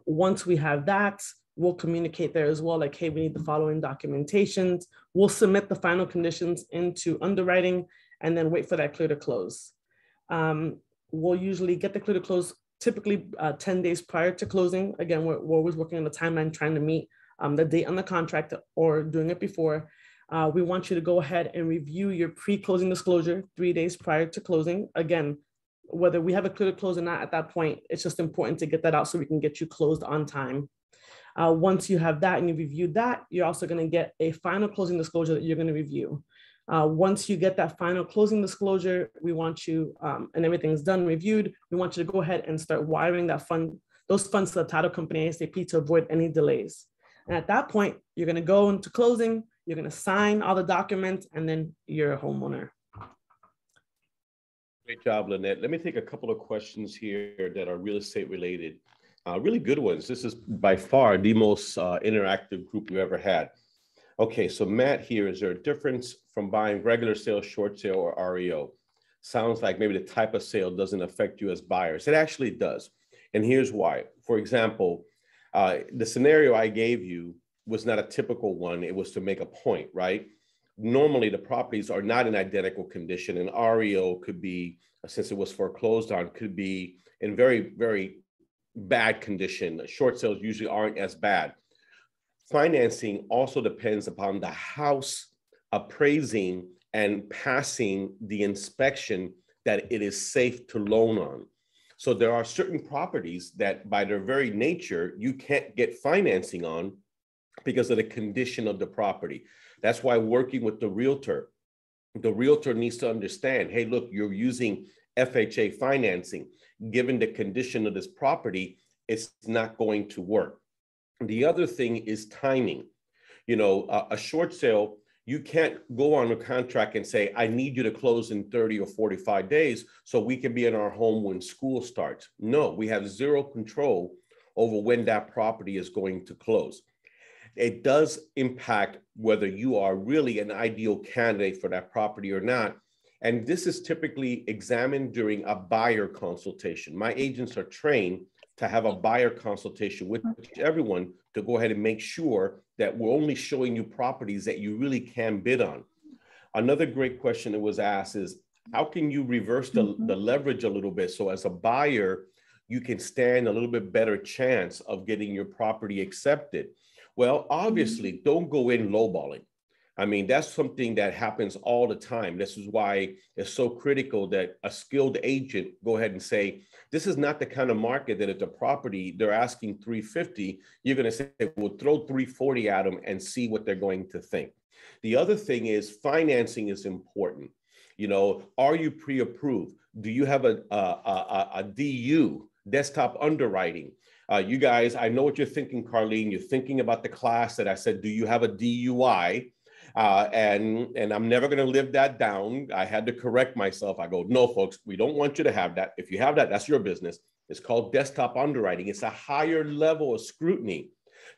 Speaker 2: Once we have that, we'll communicate there as well, like, hey, we need the following documentations. We'll submit the final conditions into underwriting and then wait for that clear to close. We'll usually get the clear to close typically 10 days prior to closing. Again, we're always working on the timeline, trying to meet the date on the contract or doing it before. We want you to go ahead and review your pre-closing disclosure 3 days prior to closing. Again, whether we have a clear to close or not at that point, it's just important to get that out so we can get you closed on time. Once you have that and you've reviewed that, you're also going to get a final closing disclosure that you're going to review. Once you get that final closing disclosure, we want you, and everything's done, reviewed, we want you to go ahead and start wiring those funds to the title company ASAP to avoid any delays. And at that point, you're going to go into closing, you're going to sign all the documents, and then you're a homeowner.
Speaker 1: Great job, Lynette. Let me take a couple of questions here that are real estate related. Really good ones. This is by far the most interactive group we've ever had. Okay, so Matt here, is there a difference from buying regular sale, short sale, or REO? Sounds like maybe the type of sale doesn't affect you as buyers. It actually does. And here's why. For example, the scenario I gave you was not a typical one. It was to make a point, right? Normally, the properties are not in identical condition, and REO could be, since it was foreclosed on, could be in very, very bad condition. Short sales usually aren't as bad. Financing also depends upon the house appraising and passing the inspection that it is safe to loan on. So there are certain properties that by their very nature, you can't get financing on because of the condition of the property. That's why working with the realtor needs to understand, hey, look, you're using FHA financing. Given the condition of this property, it's not going to work. The other thing is timing. You know, a short sale, you can't go on a contract and say, I need you to close in 30 or 45 days so we can be in our home when school starts. No, we have zero control over when that property is going to close. It does impact whether you are really an ideal candidate for that property or not. And this is typically examined during a buyer consultation. My agents are trained to have a buyer consultation with everyone to go ahead and make sure that we're only showing you properties that you really can bid on. Another great question that was asked is, how can you reverse the leverage a little bit? So as a buyer, you can stand a little bit better chance of getting your property accepted. Well, obviously, don't go in lowballing. I mean, that's something that happens all the time. This is why it's so critical that a skilled agent go ahead and say, this is not the kind of market that if the property, they're asking $350, you're going to say, we'll throw $340 at them and see what they're going to think. The other thing is financing is important. You know, are you pre-approved? Do you have a DU, desktop underwriting? You guys, I know what you're thinking, Carlene. You're thinking about the class that I said, do you have a DUI? And I'm never going to live that down. I had to correct myself. I go, no, folks, we don't want you to have that. If you have that, that's your business. It's called desktop underwriting. It's a higher level of scrutiny.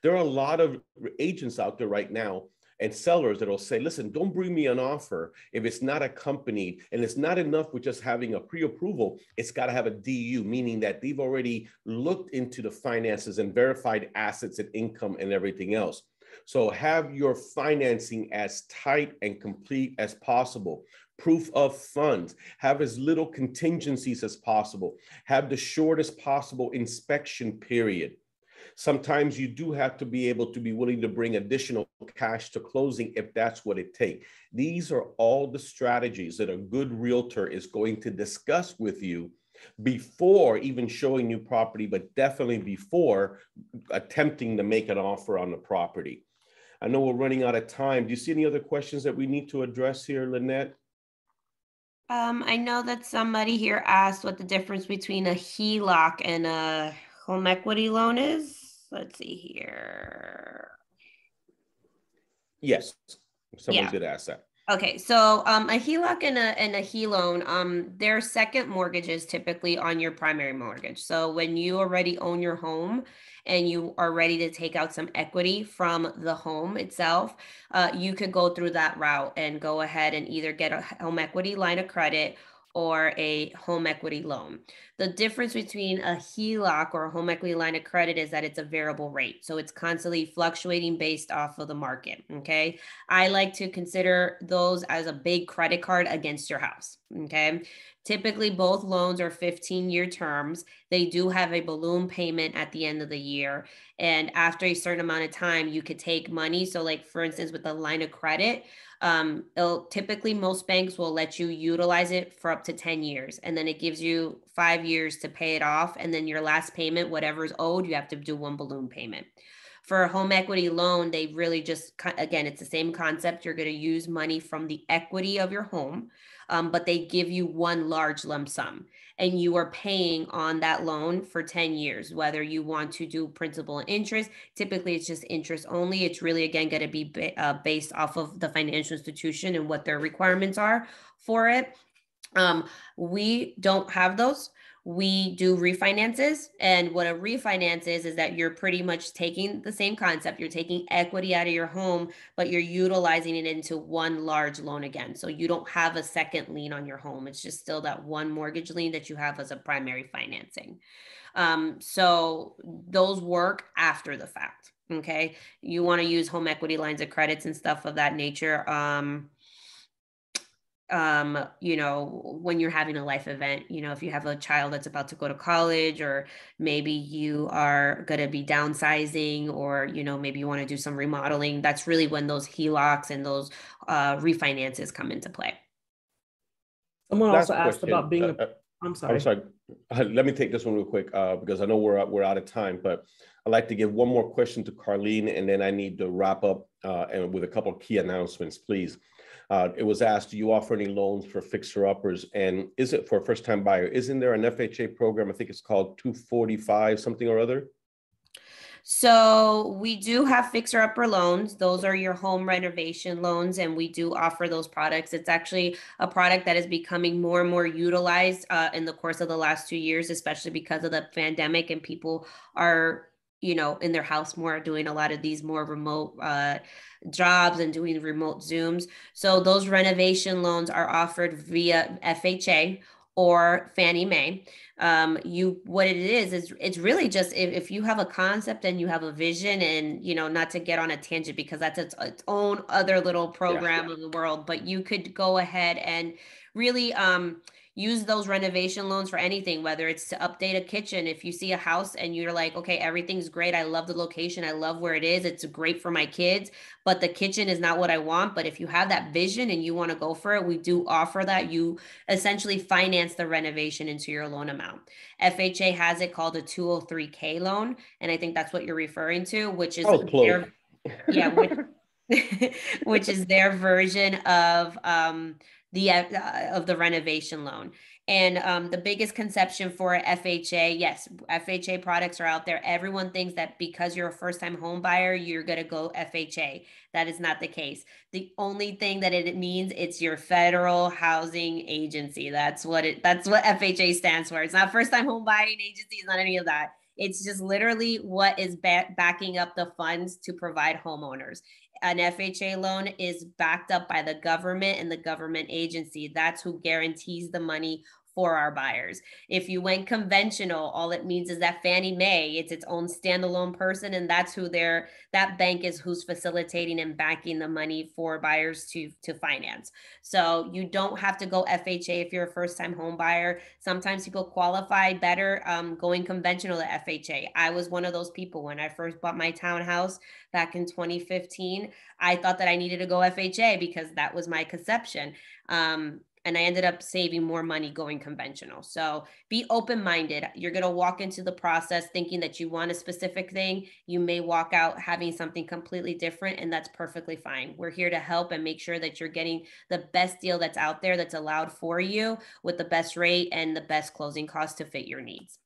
Speaker 1: There are a lot of agents out there right now and sellers that will say, listen, don't bring me an offer if it's not accompanied, and it's not enough with just having a pre-approval. It's got to have a DU, meaning that they've already looked into the finances and verified assets and income and everything else. So have your financing as tight and complete as possible. Proof of funds, have as little contingencies as possible, have the shortest possible inspection period. Sometimes you do have to be able to be willing to bring additional cash to closing if that's what it takes. These are all the strategies that a good realtor is going to discuss with you before even showing you property, but definitely before attempting to make an offer on the property. I know we're running out of time. Do you see any other questions that we need to address here, Lynette?
Speaker 3: I know that somebody here asked what the difference between a HELOC and a home equity loan is. Let's see here.
Speaker 1: Yes, somebody did ask that.
Speaker 3: Okay, so a HELOC and a HE loan, they're second mortgages typically on your primary mortgage. So when you already own your home and you are ready to take out some equity from the home itself, you could go through that route and go ahead and either get a home equity line of credit or a home equity loan. The difference between a HELOC or a home equity line of credit is that it's a variable rate. So it's constantly fluctuating based off of the market, okay? I like to consider those as a big credit card against your house, okay? Typically, both loans are 15-year terms. They do have a balloon payment at the end of the year. And after a certain amount of time, you could take money. So like, for instance, with a line of credit, typically most banks will let you utilize it for up to 10 years. And then it gives you 5 years to pay it off. And then your last payment, whatever is owed, you have to do one balloon payment. For a home equity loan, they really just, again, it's the same concept. You're going to use money from the equity of your home, but they give you one large lump sum and you are paying on that loan for 10 years, whether you want to do principal and interest. Typically, it's just interest only. It's really, again, going to be based off of the financial institution and what their requirements are for it. We don't have those. We do refinances. And what a refinance is that you're pretty much taking the same concept. You're taking equity out of your home, but you're utilizing it into one large loan again. So you don't have a second lien on your home. It's just still that one mortgage lien that you have as a primary financing. So those work after the fact. Okay. You want to use home equity lines of credits and stuff of that nature. You know, when you're having a life event, you know, if you have a child that's about to go to college, or maybe you are going to be downsizing, or, you know, maybe you want to do some remodeling, that's really when those HELOCs and those refinances come into play.
Speaker 2: Someone also asked about being I'm sorry.
Speaker 1: Let me take this one real quick because I know we're out of time, but I'd like to give one more question to Carlene, and then I need to wrap up and with a couple of key announcements, please. It was asked, do you offer any loans for fixer-uppers? And is it for a first-time buyer? Isn't there an FHA program? I think it's called 245 something or other.
Speaker 3: So we do have fixer-upper loans. Those are your home renovation loans, and we do offer those products. It's actually a product that is becoming more and more utilized in the course of the last 2 years, especially because of the pandemic, and people are, you know, in their house more, doing a lot of these more remote jobs and doing remote Zooms. So those renovation loans are offered via FHA or Fannie Mae. What it is it's really just if you have a concept and you have a vision, and, you know, not to get on a tangent because that's its own other little program of the world, but you could go ahead and really use those renovation loans for anything, whether it's to update a kitchen. If you see a house and you're like, okay, everything's great, I love the location, I love where it is, it's great for my kids, but the kitchen is not what I want. But if you have that vision and you want to go for it, we do offer that. You essentially finance the renovation into your loan amount. FHA has it called a 203K loan, and I think that's what you're referring to, which is which is their version of the renovation loan. And the biggest conception for FHA, yes, FHA products are out there. Everyone thinks that because you're a first-time home buyer, you're going to go FHA. That is not the case. The only thing that it means, it's your Federal Housing Agency. That's what FHA stands for. It's not first-time home buying agency. It's not any of that. It's just literally what is backing up the funds to provide homeowners. An FHA loan is backed up by the government and the government agency. That's who guarantees the money for our buyers. If you went conventional, all it means is that Fannie Mae, it's its own standalone person, and that's who that bank is who's facilitating and backing the money for buyers to finance. So you don't have to go FHA if you're a first-time home buyer. Sometimes people qualify better going conventional to FHA. I was one of those people when I first bought my townhouse back in 2015. I thought that I needed to go FHA because that was my conception. And I ended up saving more money going conventional. So be open-minded. You're going to walk into the process thinking that you want a specific thing. You may walk out having something completely different, and that's perfectly fine. We're here to help and make sure that you're getting the best deal that's out there that's allowed for you with the best rate and the best closing costs to fit your needs.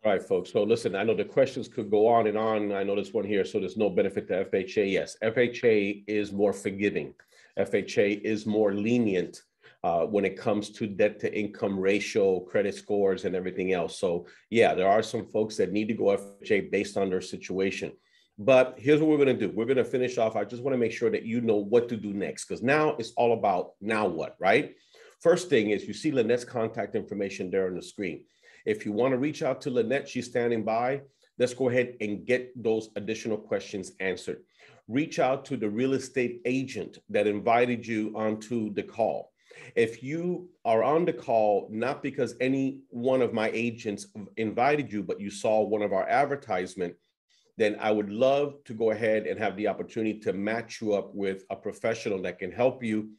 Speaker 1: All right, folks. So listen, I know the questions could go on and on. I know this one here, so there's no benefit to FHA. Yes, FHA is more forgiving. FHA is more lenient when it comes to debt to income ratio, credit scores, and everything else. So yeah, there are some folks that need to go FHA based on their situation. But here's what we're going to do. We're going to finish off. I just want to make sure that you know what to do next, because now it's all about now what, right? First thing is you see Lynette's contact information there on the screen. If you want to reach out to Lynette, she's standing by. Let's go ahead and get those additional questions answered. Reach out to the real estate agent that invited you onto the call. If you are on the call, not because any one of my agents invited you, but you saw one of our advertisement, then I would love to go ahead and have the opportunity to match you up with a professional that can help you.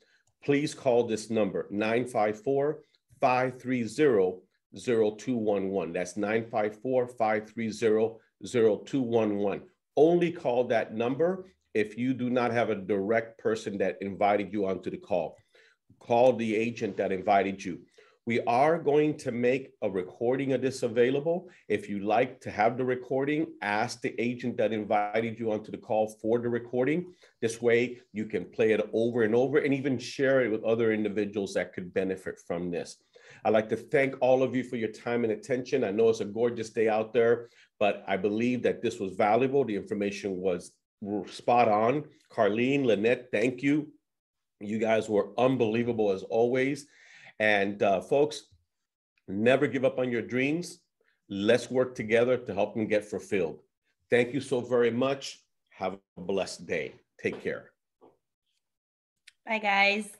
Speaker 1: Please call this number, 954-530-0211. That's 954-530-0211. Only call that number if you do not have a direct person that invited you onto the call. Call the agent that invited you. We are going to make a recording of this available. If you like to have the recording, ask the agent that invited you onto the call for the recording. This way you can play it over and over and even share it with other individuals that could benefit from this. I'd like to thank all of you for your time and attention. I know it's a gorgeous day out there, but I believe that this was valuable. The information was spot on. Carlene, Lynette, thank you. You guys were unbelievable as always. And folks, never give up on your dreams. Let's work together to help them get fulfilled. Thank you so very much. Have a blessed day. Take care.
Speaker 3: Bye, guys.